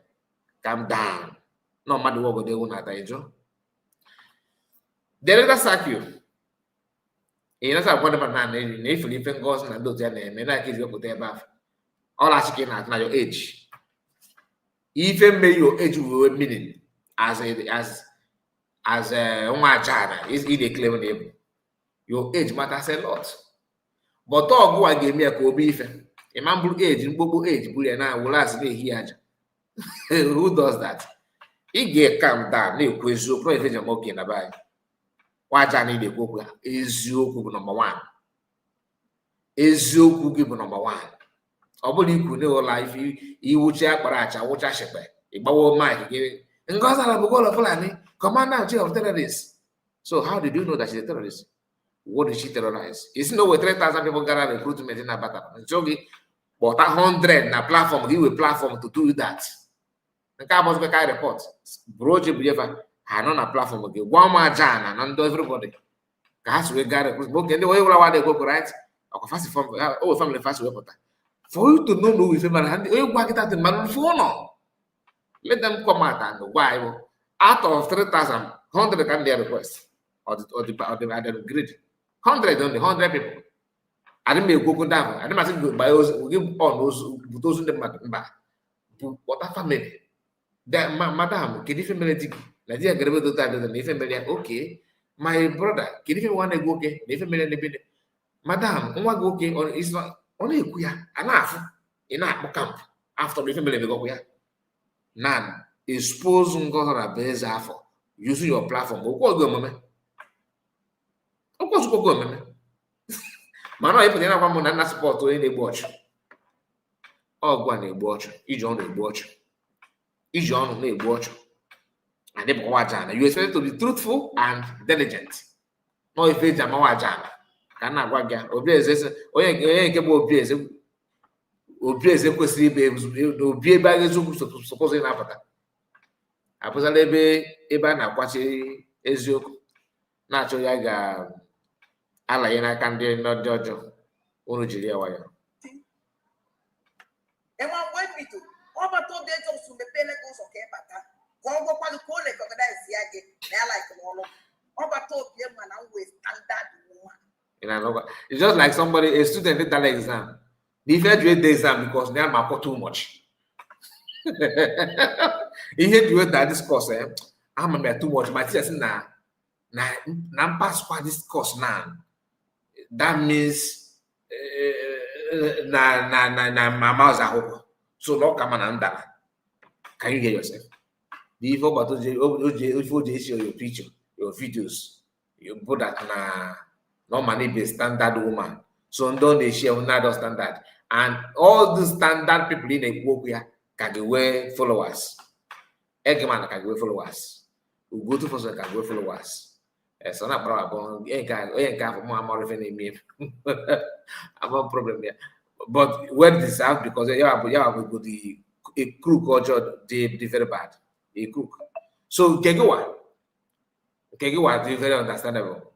Calm down. No matter what they will not enjoy. They let us sack you. You know, I wonder about if you even goes and do their name, and I give you put their bath. All asking at now your age. Even may your age will meaning as Umajana is in a claim name. Your age matters a lot. But all go and give me a Kobe. A man blue age in Bobo age, blue and I will last day here. Who does that? He get calm down, no quiz, no provision mocking about. Why Johnny the Cook is your cook number one? Is your cookie number one? Ọ bụrụ ikwu n'ụlọ ife iwuchi akpara acha wụcha shekpe ịgbawo mic gị Ngozara Bugola Fulani, commander of terrorists. So how did you know that she's a terrorist? What did she terrorize? It's no way 3,000 people gather recruitment in Abata. So but 100 na platform, give a platform to do that. The car must be a report. Broje Bujeva had on a platform again. One more Jana and everybody. Has we got a book the way they go right? Or fast from family fast way. For you to know who is a man, you work it out in man phone. Let them come out and why out of 3,000, 100 can their request or the grid. 100 only 100 people. I didn't make go down. I didn't go by those we give all those in the back. What a family. That madam, can you family? Nigeria get to that the family. Okay, my brother, can you want to go okay? The family madam, one go okay or it's not only enough in that camp after the family go here. Nan expose ngora beza for using your platform. Of course, go mama. Of course, go mama. Mano, if you don't want to support to any watch. Oh, go and watch. Each on the watch. Each on the watch. And then watch. You expect to be truthful and diligent. No, if it's a mawajana. Can I go again? Obey, obieze kwesịrị obi ebe a ga-ezokwu supposing na-apụta apụtala ebe a na-akwachi eziokwu na-achọ ya ga-alanye n'aka ndị ọjọọ unu jiri ya nwayọ it's just like somebody, a student did that exam. They graduate the exam because they are too much. He had to that this course. I'm too much. My teacher said, "Now pass by this course now." That means my mouth are open. So no come on that. Can you hear yourself? Before but you show your picture, your videos, you put that normally be standard woman. So don't they share another standard. And all the standard people in the work here can give away followers. Eggman can give away followers. We go to person can give away followers. So not problem. For more revenue me. I have a problem here. But when this out because you have a crook culture they very bad. A crook. So Kegowa is very understandable.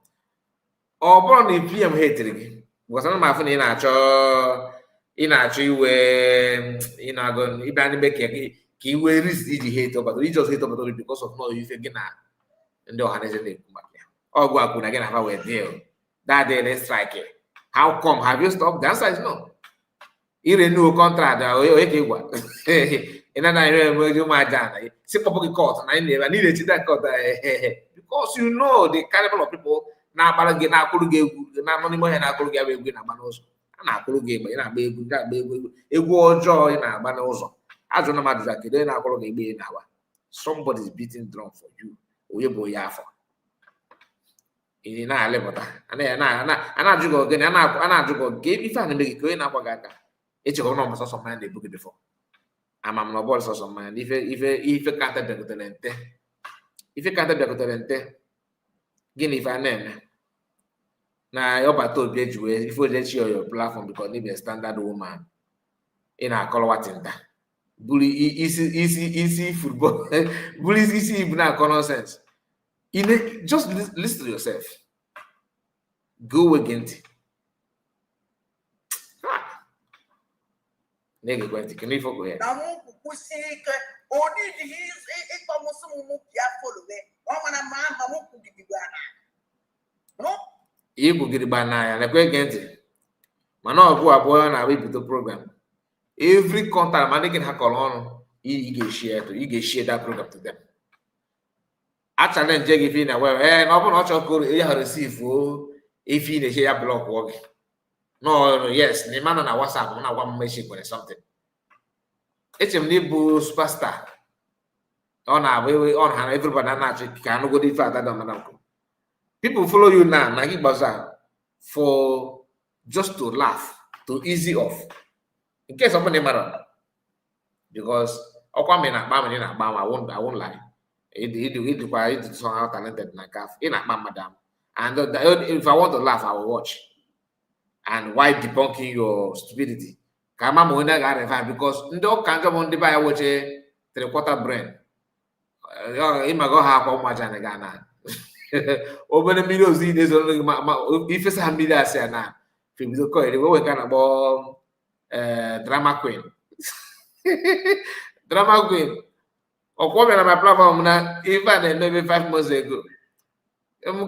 Or born in PM hatred. Because I'm not in iwe go ibe anyị make ka iwe risk iji hate over you just hate over because of no ife gị na ndị ọha na eze na-ekwu maka ya ọgwụ akwụ na gị na ha wee deal that day let's strike it. How come? Have you stopped? The answer is no. Renew contract onye ka ịgwa ị na ire enweghị ụmụaja na si kpọpụ gị court na ị na-echi that court because you know the caliber of people na-agbara gị na-akwụrụ gị egwu na anọ n'ime ọhịa na-akwụrụ gị abụ egwu na-agba n'ụzọ a na-akwụrụ gị egbe ị na-agba egwu ọjọọ ị na-agba n'ụzọ ajụ na mmadụ za kedu onye na-akwụrụ gị egbe ị na-agba somebody's beating drum for you. In ana jugo again, ana jugo game if I make it na kwagaka. It's a no so some man they book it before. I'm no ball so some man if can't be talente. If you can't be talente, gini if I name. Now your battle page way if you let your platform because need a standard woman in a color what in that. Bully easy football. Bully easy na nonsense. Just listen to yourself. Go against. Nigga, going to can you go here? You could get banana and a quick against. Mano go aboy na we put program. Every contact man can hack on. You get share that program to them. I challenge if in a way, no one not you receive if you share block work. No, yes, the man on a WhatsApp, on a one message or something. It's a new superstar. On our way on her, everybody can go the further than Madame. People follow you now, Nagi Bazaar, for just to laugh, to easy off. In case of matter. Because I won't lie. It requires to somehow talented like in a madam. And if I want to laugh, I will watch. And why debunking your stupidity? Kama mwenda gare fa because ndo kanga mondi ba watch 3/4 brain. Ima go ha kwa mwacha na gana. Obere millions days only if it's a million say na. Film do ko we kana bo drama queen. Drama queen. Okwome na my platform na even maybe 5 months ago.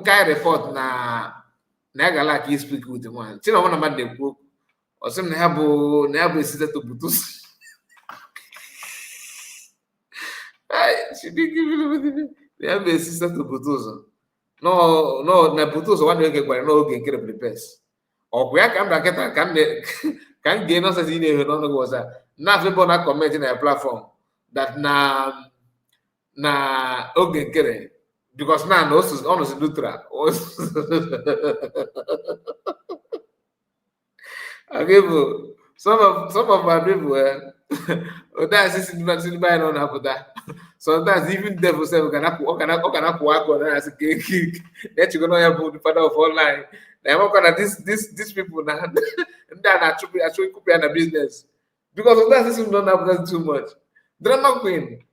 Kai report na gala ki speak with one. Tina one man dey book. Or some na have sister to butus. She didn't give you they have a sister to butus. No, na butus one way get no get prepares. Or where can bracket can gain us as in a no was that. Now people not comment in a platform that na okay kere because now no is almost neutral. Okay, some of my people that's is by on that. Sometimes even devil say can work on as a cake that you gonna have the father of online. Now these people now that actually could be in a business because of that system don't have that too much. Drama queen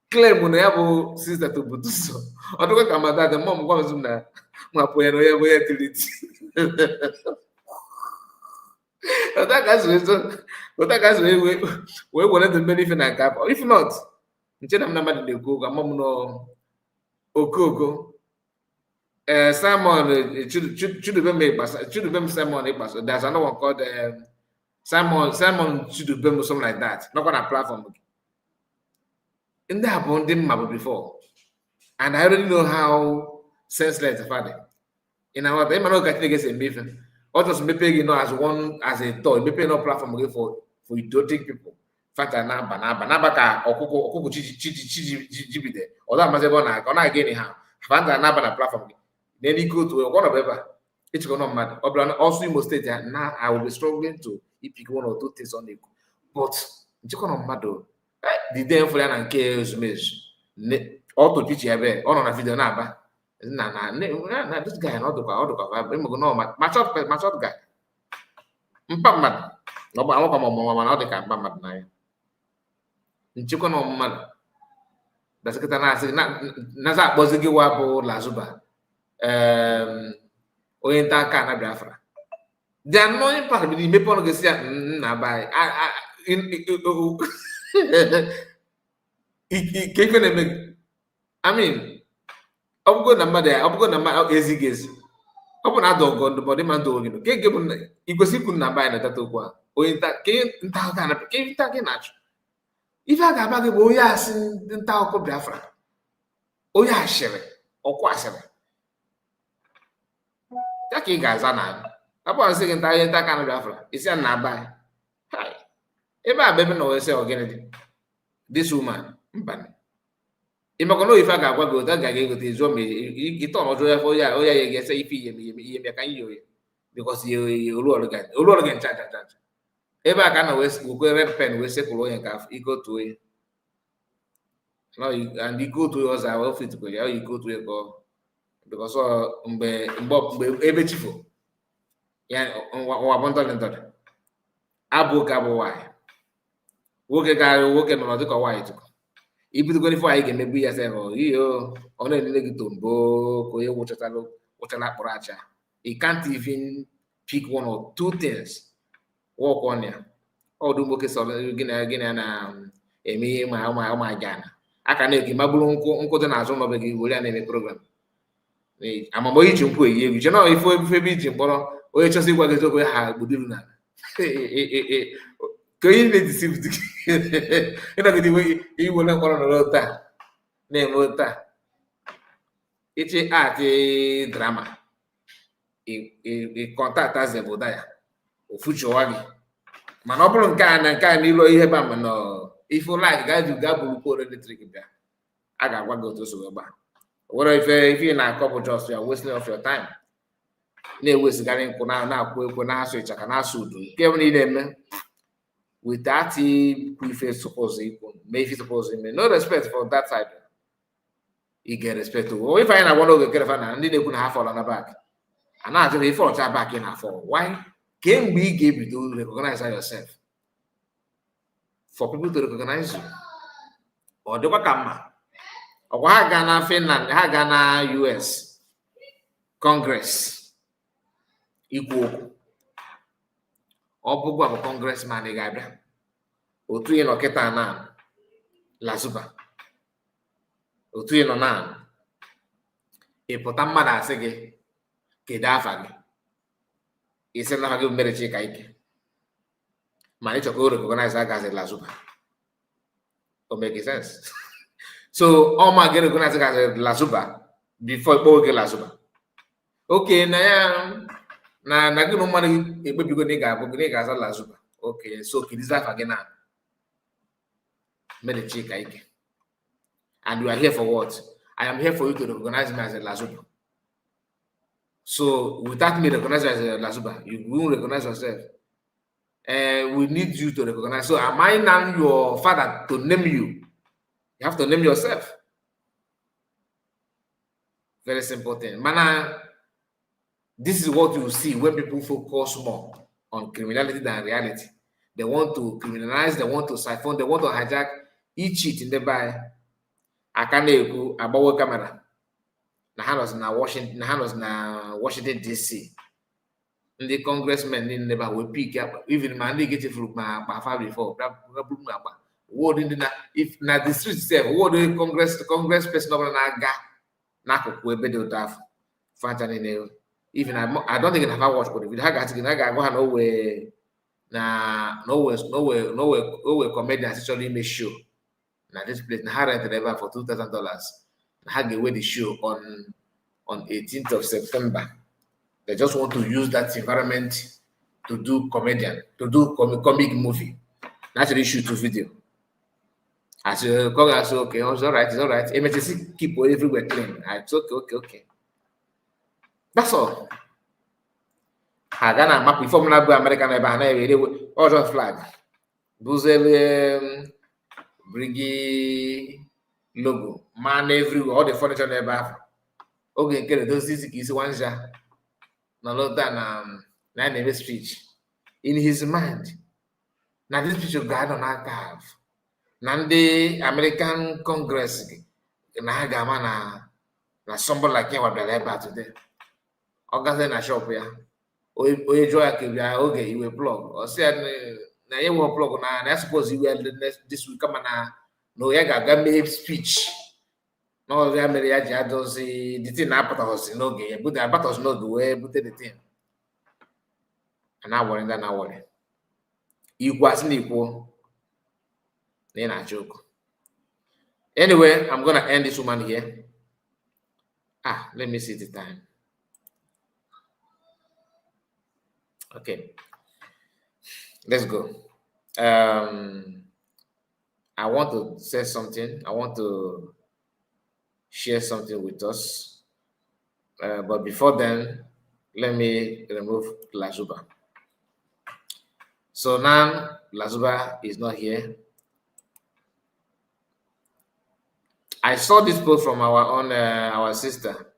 claim when have sister to put so. I don't come at that the mom comes in there. My boy no have utility. That guy's we wanted to benefit and cap. If not, instead of number they go, mom no Okoko. Simon should be made Simon. There's another one called Simon should be something like that. Not on a platform. In that happened didn't matter before. And I already know how senseless the father. In our time, I know getting against a beef. Or just maybe as a toy, maybe no platform again for idiotic people. Fata na banaba ka okuku chichi or that must have gone again how. Fanta na bana platform. Then he go to one of ever. It's gonna matter. Also, you must state that now I will be struggling to pick 1 or 2 things on it. But it's gonna matter. The day for an chaos mesh. Auto pitch have on a video na this guy not to no match up guy. Mpamad. No, but I want mama not the mpamad na. Nchiko no mad. That's kita na sa bozigi wapo Lasuba. Oyenta kana Biafra. The annoying part of the maple gesia na buy. I mean, I'm going to easy guess. Open a dog on the body man dog. Can't give you go see couldn't buy that to or in that can't talk if I got back, oh, yes, in talk of Biafra. Oh, yeah, share or quasar. Taki guys are now. Upon saying that I can't Biafra. It's a nabai. Hi. If I baby know say again, this woman, Imakono if I got go that guy go to zoom it on for ya yes if he can because you again chat. Ebe a ka na wekwe red pen wee sekpụrụ onye nke ikotuo ya and ikotuo ọzọ ahụ ofitukwa ya ikotuo ya ka because mgbe ebe chifo ya ụwa bụ ntọrị abụ ka bụ nwaanyị nwoke nọ dịka nwaanyị tukwu ibidogoro ife anyị ga-emebu ya sị ihe ọ na-elele gị tombo ka onye wụchara akpụrụ acha you can't even pick one or two things work on ya ọdụ nwoke sọrọ gị na eme ihe ma ụma gana aka na-eke magburu nkwụ dị n'azụ ụlọ gị were ya na-eme program amamọ iji nkwụ eyi egwu chena ife ebe iji mkpọrọ onye chọsị ịgwa gị eziokwu ha gbuduru na ka onye na-edisiv dị ịnọgide iwere mkpọrọ nọrọ taa na-eme taa ịchị atị drama ịkọntaktị azebụda ya ofuchụwa gị mana ọ bụrụ nke a na n'ilo ihe ba ma nọ ife laik ga bụrụ polu eletrik bịa a ga-agwa gị otu osogbo gba were ife na-akọ bụ just ya wasting of your time na-ewesigarị nkwụ na-akwụ ekwe na-asụ ịchaka na-asụ udu nke bụ niile eme without ikwu ife suppose ikwu mee ife suppose ime no respect for that side you get respect ife anyị na-agwa n'oge kerefa na ndị na-ekwu na ha fọrọ na bak a na-ajụ ife ọcha bak ị na-afọ why mgbe ị ga-ebido recognize yourself for people to recognize you ọ dịkwa ka mma ọkwa ha gaa na Finland ha gaa na US Congress ikwu okwu ọ bụgwa bụ congressman ị ga-abịa otu ị nọ kịta na Lasuba otu ị nọ na ịpụta mmadụ asị gị kedu afa gị isi na gị mere Chika Ike ma ị chọrọ recognize agazi Lasuba o make sense so ọ ma gị recognize agazi Lasuba before ikpọ oge Lasuba okay na ya na gị na mmadụ ekpebigo na ị ga-abụ gị na ị ga-aza Lasuba okay so kedizi afa gị na mere Chika Ike and you are here for what? I am here for you to recognize me as a Lasuba. So without me recognizing as a Lasuba, you won't recognize yourself. We need you to recognize. So am I now your father to name you? You have to name yourself. Very simple thing. Man, this is what you see when people focus more on criminality than reality. They want to criminalize, they want to siphon, they want to hijack each cheat in the buy. I can't go about camera. Na ha nọzi na Washington DC ndị congressmen ndị nebe wee pik even ma ndị getefuru ma akpa afa before bụrụ na akpa word ndị na the street sef word congress person ọbụla na-aga n'akụkụ ebe dị ụtọ afọ fanta niile even I don't think na watch but ha ga-atị gị na ga-agwa ha na owe comedians chọrọ ime show na this place na ha rented ebe for $2,000 ha ga-ewe the show on 18th of September. They just want to use that environment to do comic movie. Naturally shoot a video. As you come, I say, okay, it's all right. Emergency keep everywhere clean. It's okay. That's all. I gonna map before na go American all just flag. Buzel bring logo man everywhere, all the furniture never okay nke those things ka isi wanja na lota na name speech in his mind na this speech ga no na have na ndị American Congress na ha ga-ama na somebody like him wabịara ebe a today ọ gazie na shop ya onye jụọ ya ka bịa oge iwe plug ọ sị ya na ya nwe plug na suppose iwe this week kama na ya ga-aga mee speech n'ọzọ ya mere ya ji adozi the thing na-apụtaghọzi n'oge ya bute abatọzi n'oge wee bute the thing na-awọrị ndị na-awọrị ikwu asị na ikwu na ị na-achọ okwu. Anyway, I'm gonna end this woman here. Let me see the time. Okay, let's go. I want to say something. I want to share something with us. But before then, let me remove Lasuba. So now Lasuba is not here. I saw this post from our sister,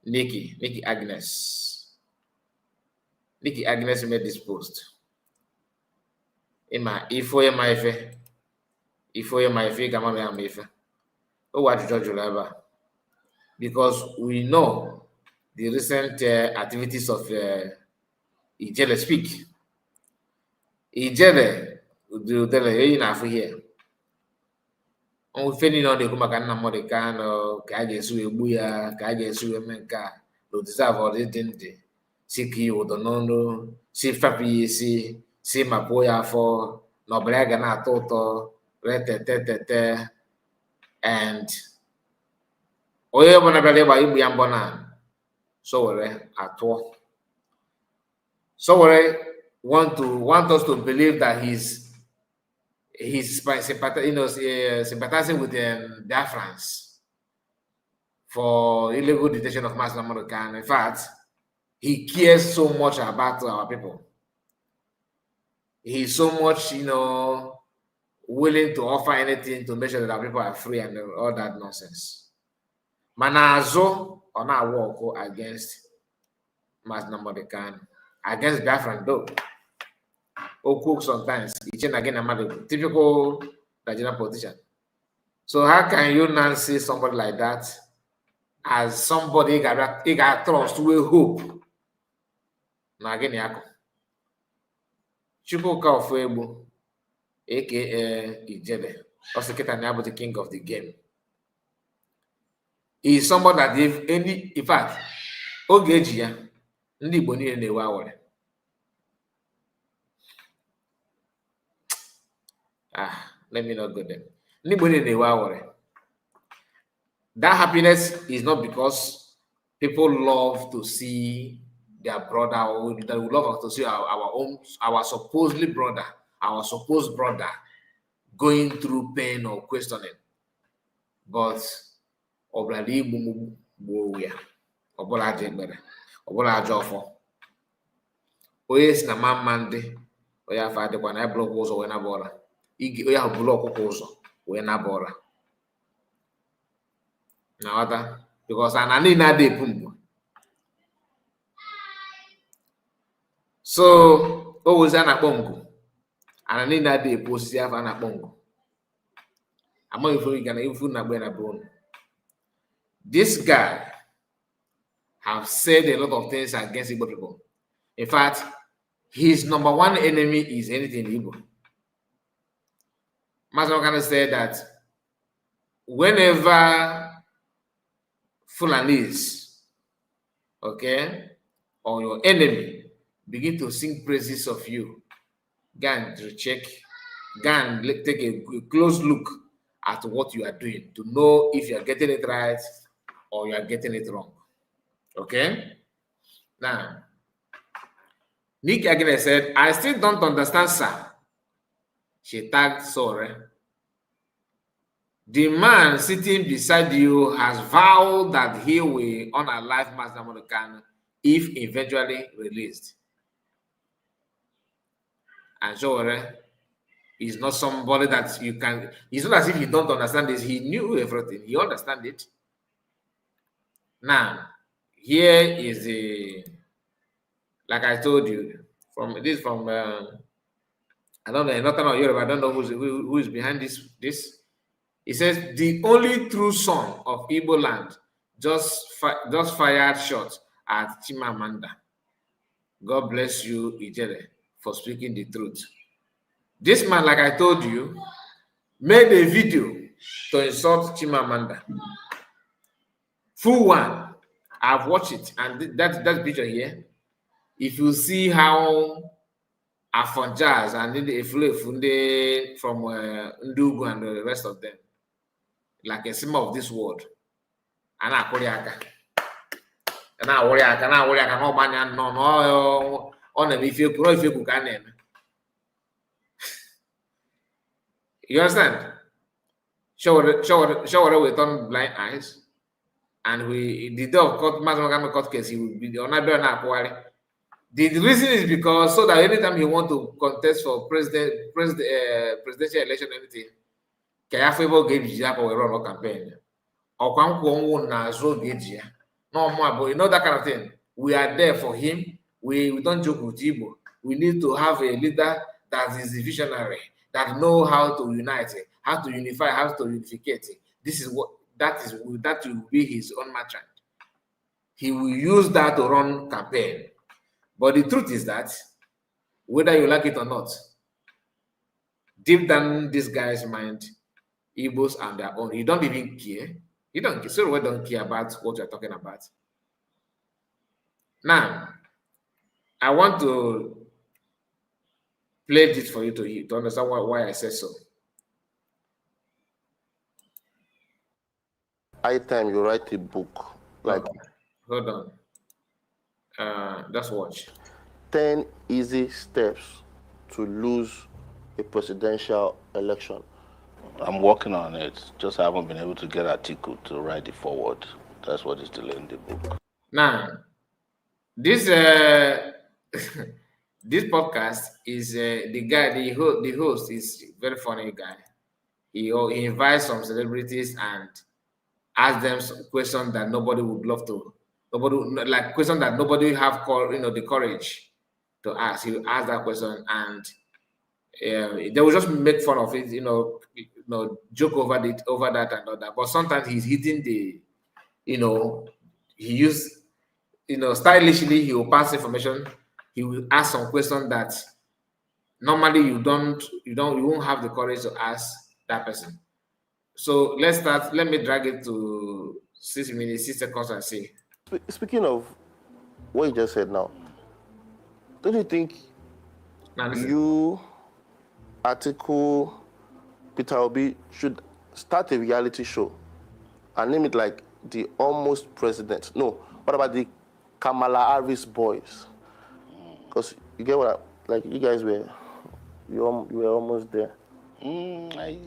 Nikki Agnes. Nikki Agnes made this post. Ifo ye maife kama me amefe. Oh, what George Ulaba. Because we know the recent activities of Udele speak. Udele, Udele, na afọ here. Feni na ọ na-ekwu maka nna mmadụ ka nọ ka a ga-esi wee gbu ya ka a ga-esi wee mee nke a na odeserve ọdịdị ndị si ka ya ụdọ n'ọnụ si fapụ ya isi si mapụo ya afọ na ọbara ya ga na-atọ ụtọ retetetete and onye ọbụla bịara ịgba igbu ya mbọ na Sowore atụọ. Sowore want us to believe that he's sympathizing with the Biafrans for illegal detention of mass American. In fact, he cares so much about our people. He's so much, willing to offer anything to make sure that our people are free and all that nonsense. Manazo or not walk against mass American, against Biafran though. Cook sometimes, each and again, a typical Nigerian politician. So how can you now see somebody like that as somebody he got trust with hope? Now again, Yako. Chukwuka Ofebu, aka Udele, also Ketanya, the king of the game. He is somebody that in fact, Ogejia, Ndi Boni and Sowore. Let me not go there. That happiness is not because people love to see their brother, or that we love to see our supposedly brother, our supposed brother going through pain or questioning. But obrali buya, obola jebere, obola jofo. Oyes na mamande, oya fa de kwa na block ụzọ we na bora. Oya block ụzọ we na bora. Na other because anani na dey pump. So always an akpongo. Anani na dey post ya fa na akpongo. Amo ifo igana ifu na gbe na bone. This guy have said a lot of things against Igbo people. In fact, his number one enemy is anything Igbo. Master said that whenever Fulanis, okay, or your enemy begin to sing praises of you, go and recheck, go and take a close look at what you are doing to know if you are getting it right or you are getting it wrong. Okay? Now, Nick again said, I still don't understand, sir. She tagged Sowore. The man sitting beside you has vowed that he will unalive Master Monokan if eventually released. And Sowore is not somebody that you can, it's not as if you don't understand this. He knew everything. He understands it. Now, here is the, like I told you, I don't know, nothing on Europe, I don't know who is behind this. It says, the only true son of Igbo land just fired shots at Chimamanda. God bless you, Udele, for speaking the truth. This man, like I told you, made a video to insult Chimamanda. Full one. I've watched it, and that picture here, if you see how Afonjaz and then the Efule from Ndugu and the rest of them, like a symbol of this world, and I worry no man no on if you can name. You understand? Sowore will turn blind eyes, and the day of court case, he will be the honorable Akwari. The reason is because so that anytime you want to contest for presidential election, anything, can favor gauge or run campaign. Or no more, but you know that kind of thing. We are there for him. We don't joke with Igbo. We need to have a leader that is visionary, that know how to unite, how to unify, how to unificate. This is that will be his own merchant. He will use that to run campaign. But the truth is that, whether you like it or not, deep down this guy's mind, Igbos and their own, he don't even care. He don't care. So we don't care about what you're talking about. Now, I want to play this for you to understand why I said so. Anytime you write a book, like hold on. Just watch. 10 easy steps to lose a presidential election. I'm working on it. Just haven't been able to get Atiku to write it forward. That's what is delaying the book. Now, this this podcast is the host is a very funny guy. He invites some celebrities and asks them some questions that nobody would love to. Like questions that nobody have the courage to ask. He will ask that question and they will just make fun of it, joke over that and all that. But sometimes he's hitting the, he use, stylishly he will pass information. He will ask some question that normally you won't have the courage to ask that person. So let's start. Let me drag it to 6 minutes, 6 seconds and see. Speaking of what you just said now, don't you think you, Atiku, Peter Obi should start a reality show and name it like the Almost President? No, what about the Kamala Harris boys? Because you get what you guys were almost there. I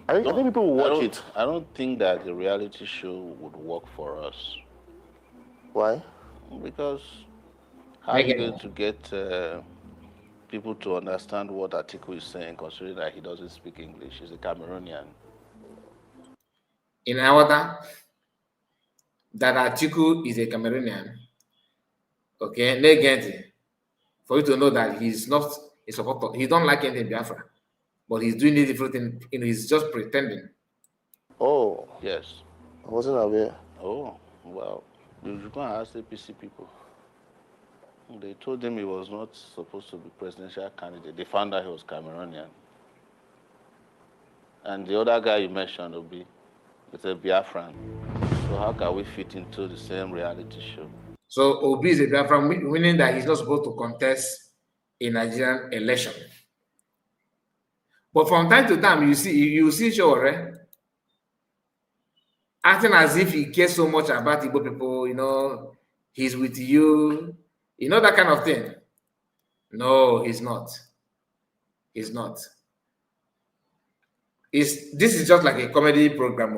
think people will watch it. I don't think that the reality show would work for us. Why? Because how are you going to get people to understand what Atiku is saying, considering that he doesn't speak English? He's a Cameroonian. In order that Atiku is a Cameroonian, okay, for you to know that he's not a supporter, he don't like anything Biafra, but he's doing it everything, he's just pretending. Oh, yes. I wasn't aware. Oh, well, you can ask APC people. They told him he was not supposed to be presidential candidate. They found out he was Cameroonian. And the other guy you mentioned, Obi, is a Biafran. So how can we fit into the same reality show? So Obi is a Biafran, meaning that he's not supposed to contest a Nigerian election. But from time to time, you see Sowore acting as if he cares so much about Igbo people, he's with you, that kind of thing. No, he's not. He's not. This is just like a comedy program,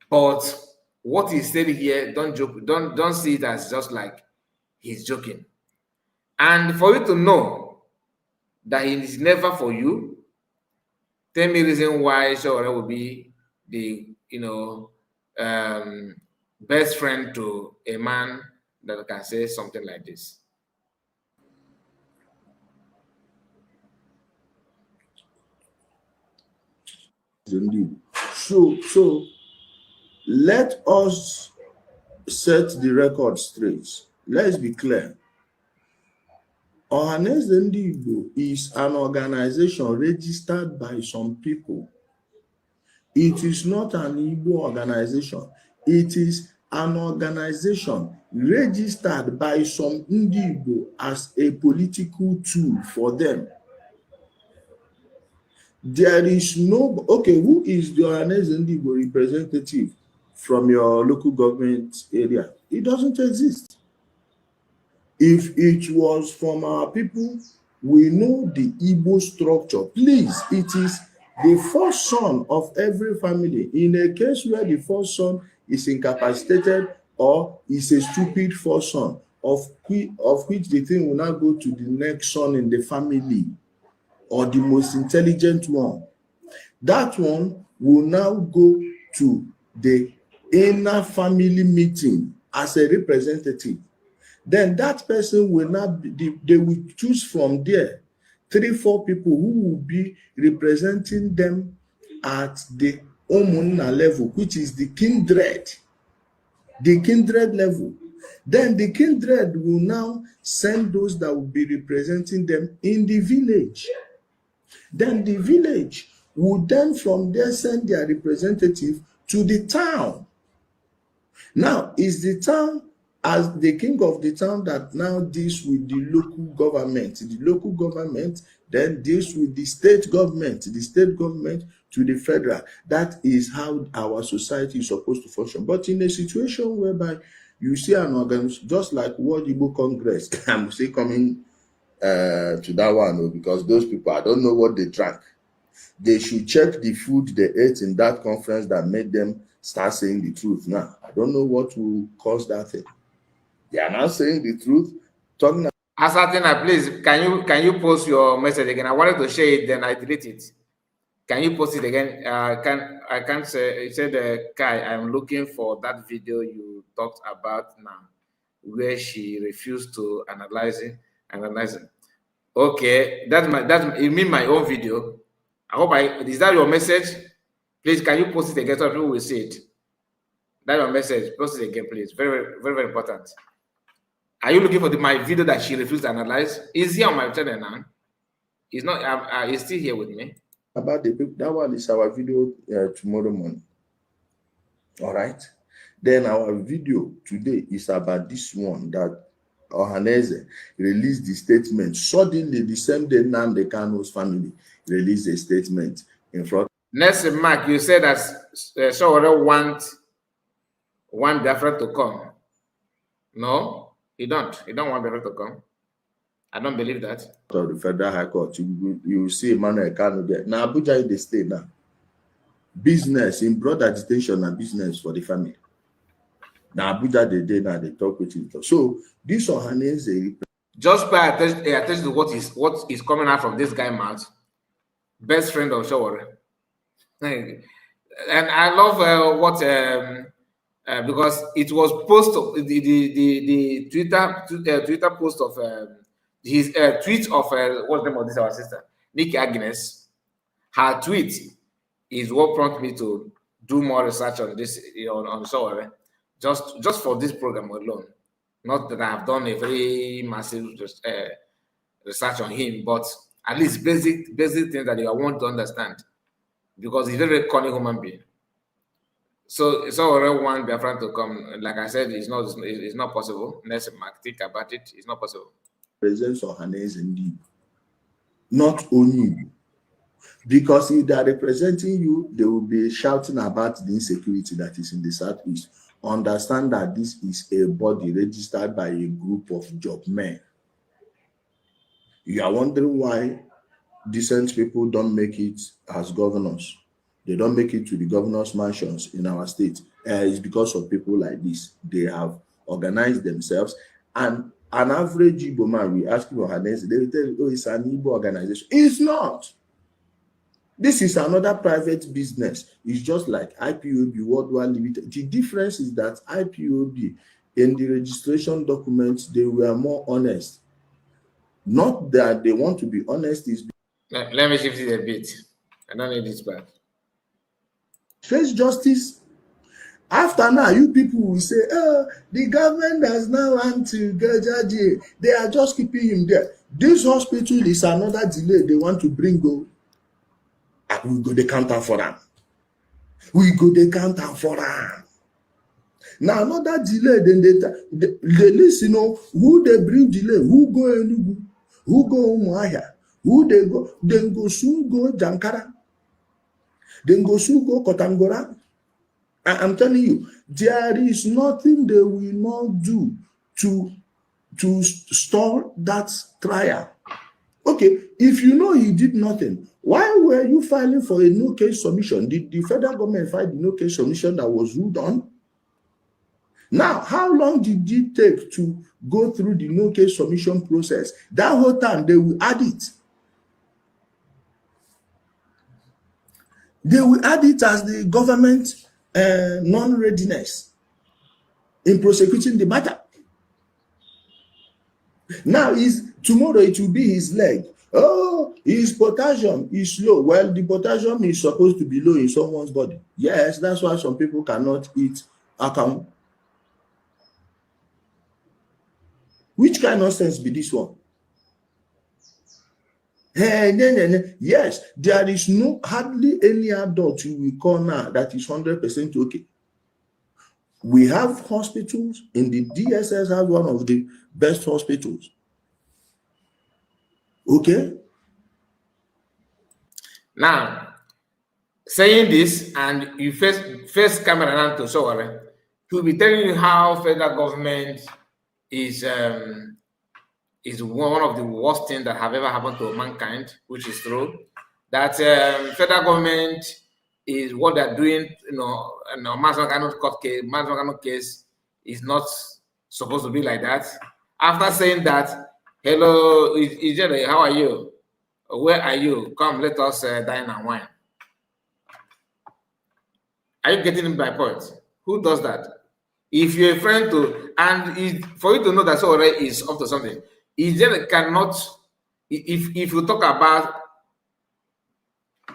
but what he said here, don't joke, don't see it as just like he's joking. And for you to know that he is never for you, tell me reason why Sowore will be the best friend to a man that can say something like this. So let us set the record straight. Let's be clear. Ohaneze Ndị Igbo is an organization registered by some people. It is not an Igbo organization. It is an organization registered by some Ndị Igbo as a political tool for them. There is no, okay, who is the Ohaneze Ndị Igbo representative from your local government area? It doesn't exist. If it was from our people, we know the Igbo structure. Please, it is the first son of every family, in a case where the first son is incapacitated or is a stupid first son, of which the thing will now go to the next son in the family, or the most intelligent one. That one will now go to the inner family meeting as a representative. Then that person will not be, they will choose from there 3-4 people who will be representing them at the Omunna level, which is the kindred level. Then the kindred will now send those that will be representing them in the village. Then the village will then from there send their representative to the town. Now, is the town, as the king of the town, that now deals with the local government. The local government then deals with the state government to the federal. That is how our society is supposed to function. But in a situation whereby you see an organization, just like World Igbo Congress, I'm still coming to that one, because those people, I don't know what they drank. They should check the food they ate in that conference that made them start saying the truth. Now, I don't know what will cause that thing. They are now saying the truth, talking. Asatina, please, can you post your message again? I wanted to share it, then I delete it. Can you post it again? I can't say. It said, Kai, I'm looking for that video you talked about now, where she refused to analyze it. Okay, you mean my own video? I hope is that your message? Please, can you post it again so people will see it? That's your message. Post it again, please. Very, very, very important. Are you looking for my video that she refused to analyze? Is he on my channel now? He's not. He's still here with me. About the people, that one is our video tomorrow morning. All right. Then our video today is about this one that Ohaneze released the statement. Suddenly, the same day, Nnamdi Kanu's family released a statement in front. Next, Mark, you said that Sowore want Biafra to come. No, he don't. He don't want Biafra to come. I don't believe that. Of the Federal High Court, you will see Emmanuel Kanu there. Now, Abuja is the state now. Business, in broad agitation and business for the family. Now, Abuja, they talk with him. So, this Ohaneze. Just pay attention to what is coming out from this guy's mouth. Best friend of Sowore. And I love what because it was posted the Twitter post of his tweet of what's the name of this our sister Nikki Agnes. Her tweet is what prompted me to do more research on this on Sowore, just for this program alone. Not that I have done a very massive research on him, but at least basic things that I want to understand, because he's a very cunning human being. So Sowore want Biafra to come. Like I said, it's not possible. Let's think about it. It's not possible. Presence of Hanez indeed, not only because if they are representing you, they will be shouting about the insecurity that is in the southeast. Understand that this is a body registered by a group of job men. You are wondering why decent people don't make it as governors. They don't make it to the governor's mansions in our state. It's because of people like this. They have organized themselves, and an average Igbo man, we ask him, they will tell you, oh, it's an Igbo organization. It's not. This is another private business. It's just like IPOB, Worldwide Limited. The difference is that IPOB, in the registration documents, they were more honest. Not that they want to be honest. Let me shift it a bit. I don't need this back. Face justice. After now, you people will say, oh, the government does not want to go judge. They are just keeping him there. This hospital is another delay they want to bring go. We go the counter for them. We go the counter for them. Now another delay, then they listen, who they bring delay, who go Enugu, who go Umuahia, who they go, then go soon go Jankara, then go soon go Kotangora. I'm telling you, there is nothing they will not do to stall that trial. Okay, if you know he did nothing, Why were you filing for a no case submission? Did the federal government file the no case submission that was ruled on? Now, how long did it take to go through the no case submission process? That whole time, they will add it. They will add it as the government non-readiness in prosecuting the matter. Now, tomorrow it will be his leg. Oh, his potassium is low. Well, the potassium is supposed to be low in someone's body. Yes, that's why some people cannot eat akamu. Which kind of nonsense be this one? Yes, there is hardly any adult you will call now that is 100% okay. We have hospitals, in the DSS has one of the best hospitals. Okay? Now, saying this, and you first come around to Sowore, he will be telling you how federal government is one of the worst things that have ever happened to mankind, which is true. That federal government is what they're doing, Masmakano case is not supposed to be like that. After saying that, hello, Udele, how are you? Where are you? Come, let us dine and wine. Are you getting my point? Who does that? If you're a friend to, and for you to know that Sowore is up to something, Udele cannot, if you talk about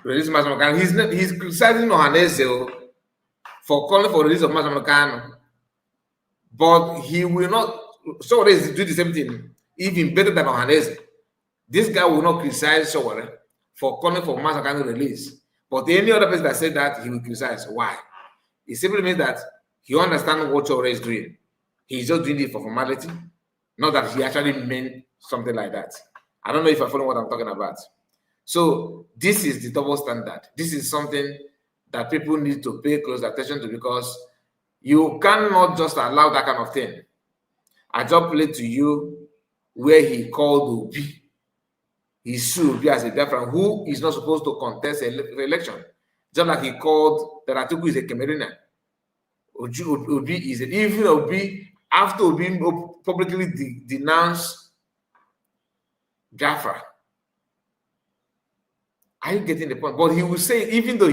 release of Masmakano, he's criticizing Ohaneze for calling for release of Masmakano, but he will not. Sowore is doing the same thing, even better than Ohaneze. This guy will not criticize Sowore for calling for Masmakano release, but any other person that said that, he will criticize. Why? It simply means that he understands what Sowore is doing. He's just doing it for formality, not that he actually meant something like that. I don't know if I follow what I'm talking about. So this is the double standard. This is something that people need to pay close attention to, because you cannot just allow that kind of thing. I just played to you where he called Obi. He sued Obi as a Biafran who is not supposed to contest the election. Just like he called that Atiku is a Cameroonian. Obi is even Obi, after Obi publicly denounced Biafra. Are you getting the point? But he will say, even though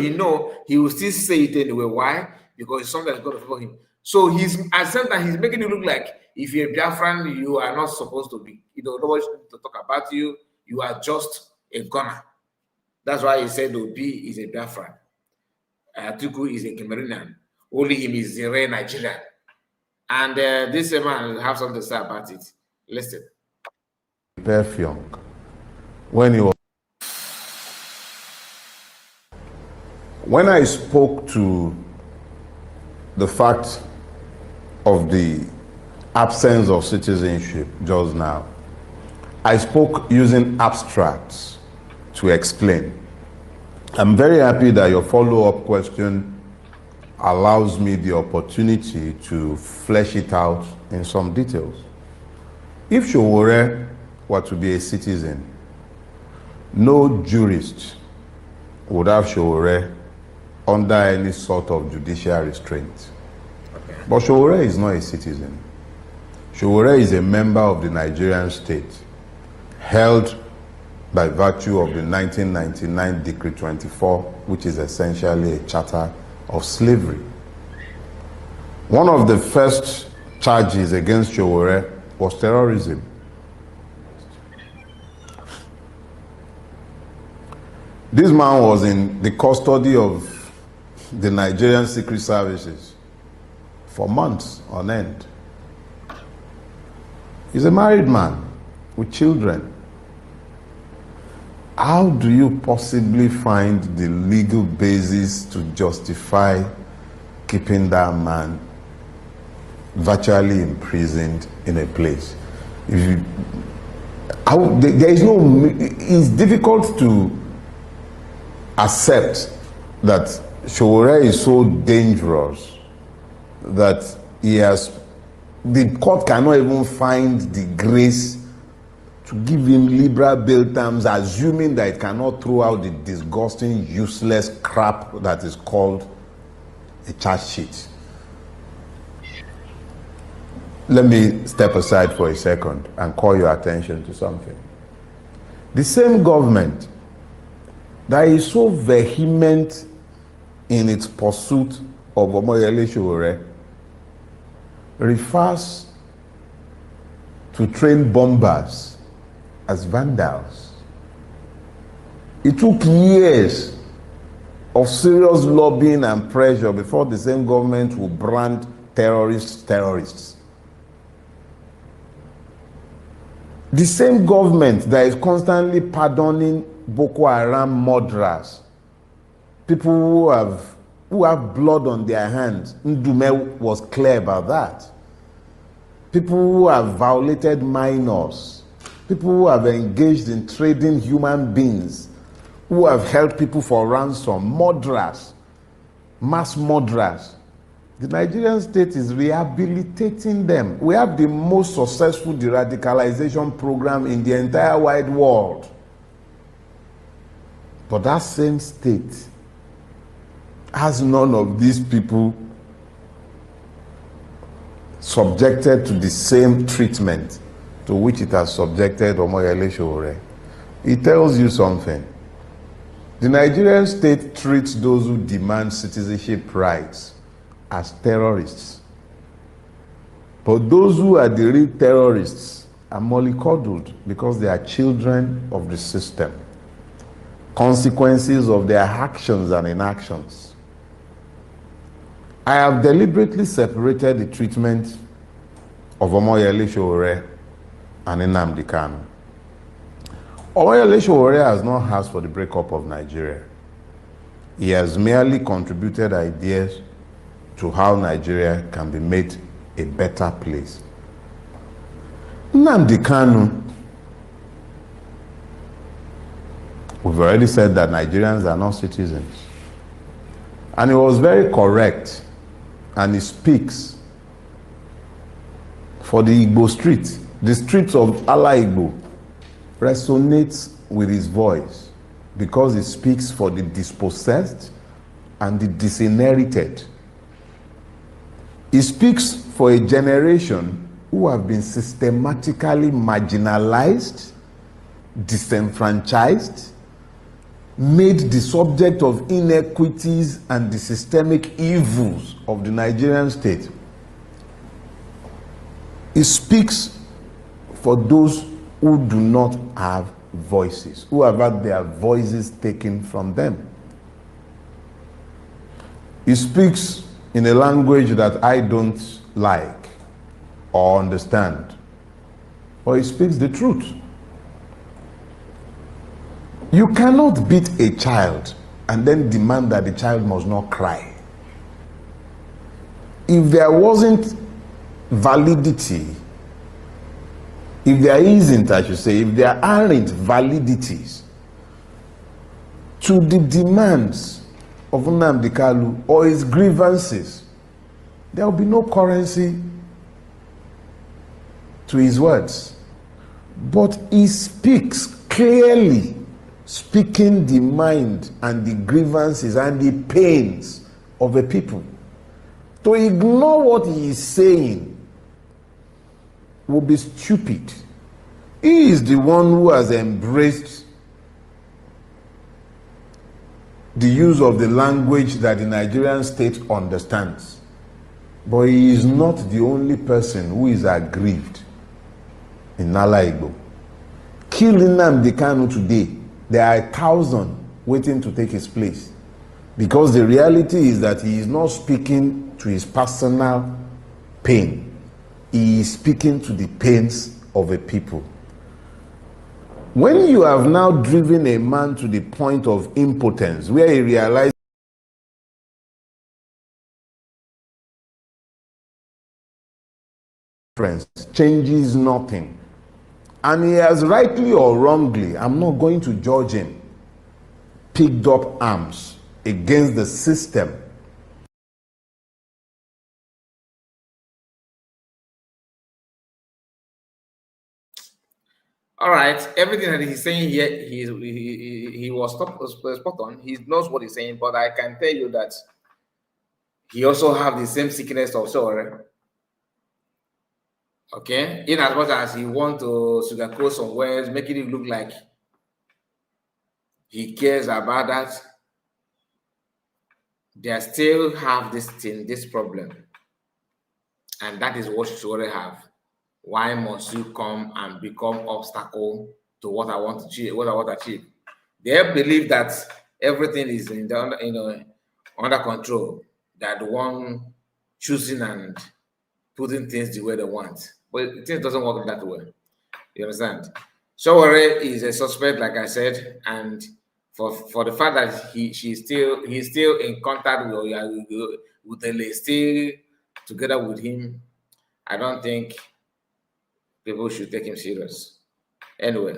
he will still say it anyway. Why? Because it's something that's going to follow him. So at the same time, he's making it look like if you're a Biafran, you are not supposed to be. Nobody should to talk about you. You are just a gunner. That's why he said Obi is a Biafran. Atiku is a Cameroonian. Only him is a rare Nigerian. And this man will have something to say about it. Listen. Perfume. When I spoke to the fact of the absence of citizenship just now, I spoke using abstracts to explain. I'm very happy that your follow-up question allows me the opportunity to flesh it out in some details. If Sowore were to be a citizen, no jurist would have Sowore under any sort of judicial restraint. Okay. But Sowore is not a citizen. Sowore is a member of the Nigerian state, held by virtue of the 1999 Decree 24, which is essentially a charter of slavery. One of the first charges against Sowore was terrorism. This man was in the custody of the Nigerian Secret Services for months on end. He's a married man with children. How do you possibly find the legal basis to justify keeping that man virtually imprisoned in a place? There is no, it's difficult to accept that Sowore is so dangerous that the court cannot even find the grace to give him liberal bail terms, assuming that it cannot throw out the disgusting, useless crap that is called a charge sheet. Let me step aside for a second and call your attention to something. The same government that is so vehement in its pursuit of Omoyele Sowore refers to trained bombers as vandals. It took years of serious lobbying and pressure before the same government will brand terrorists. The same government that is constantly pardoning Boko Haram murderers, people who have blood on their hands. Ndume was clear about that. People who have violated minors, people who have engaged in trading human beings, who have held people for ransom, murderers, mass murderers. The Nigerian state is rehabilitating them. We have the most successful de-radicalization program in the entire wide world. But that same state has none of these people subjected to the same treatment to which it has subjected Omoyele Sowore. It tells you something. The Nigerian state treats those who demand citizenship rights as terrorists. But those who are the real terrorists are mollycoddled because they are children of the system. Consequences of their actions and inactions. I have deliberately separated the treatment of Omoyele Sowore and Nnamdi Kanu. Omoyele Sowore has not asked for the breakup of Nigeria. He has merely contributed ideas to how Nigeria can be made a better place. Nnamdi Kanu, we've already said that Nigerians are not citizens. And he was very correct, and he speaks for the Igbo street. The streets of Ala Igbo resonates with his voice because he speaks for the dispossessed and the disinherited. He speaks for a generation who have been systematically marginalized, disenfranchised, made the subject of inequities and the systemic evils of the Nigerian state. He speaks for those who do not have voices, who have had their voices taken from them. He speaks in a language that I don't like or understand, but he speaks the truth. You cannot beat a child and then demand that the child must not cry. If there wasn't validity, if there isn't, I should say, if there aren't validities to the demands of Nnamdi Kanu or his grievances, there will be no currency to his words. But he speaks clearly, speaking the mind and the grievances and the pains of a people. To ignore what he is saying will be stupid. He is the one who has embraced the use of the language that the Nigerian state understands. But he is not the only person who is aggrieved in Ala Igbo. Killing Nnamdi Kanu today, there are 1,000 waiting to take his place. Because the reality is that he is not speaking to his personal pain. He is speaking to the pains of a people. When you have now driven a man to the point of impotence, where he realizes changes nothing, and he has rightly or wrongly, I'm not going to judge him, picked up arms against the system. All right, everything that he's saying here, he was spot on. He knows what he's saying, but I can tell you that he also have the same sickness of Sowore. Okay, in as much as he want to sugarcoat some words, making it look like he cares about that, they still have this thing, this problem, and that is what Sowore have. Why must you come and become obstacle to what I want to achieve? What I want to achieve? They believe that everything is in the, under control. That the one choosing and putting things the way they want, but things doesn't work that way. You understand? Sowore is a suspect, like I said, and for the fact that he's still in contact with Udele, still together with him, I don't think people should take him serious. Anyway,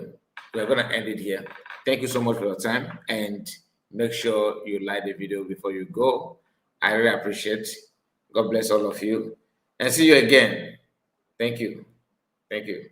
we're going to end it here. Thank you so much for your time, and make sure you like the video before you go. I really appreciate it. God bless all of you, and see you again. Thank you. Thank you.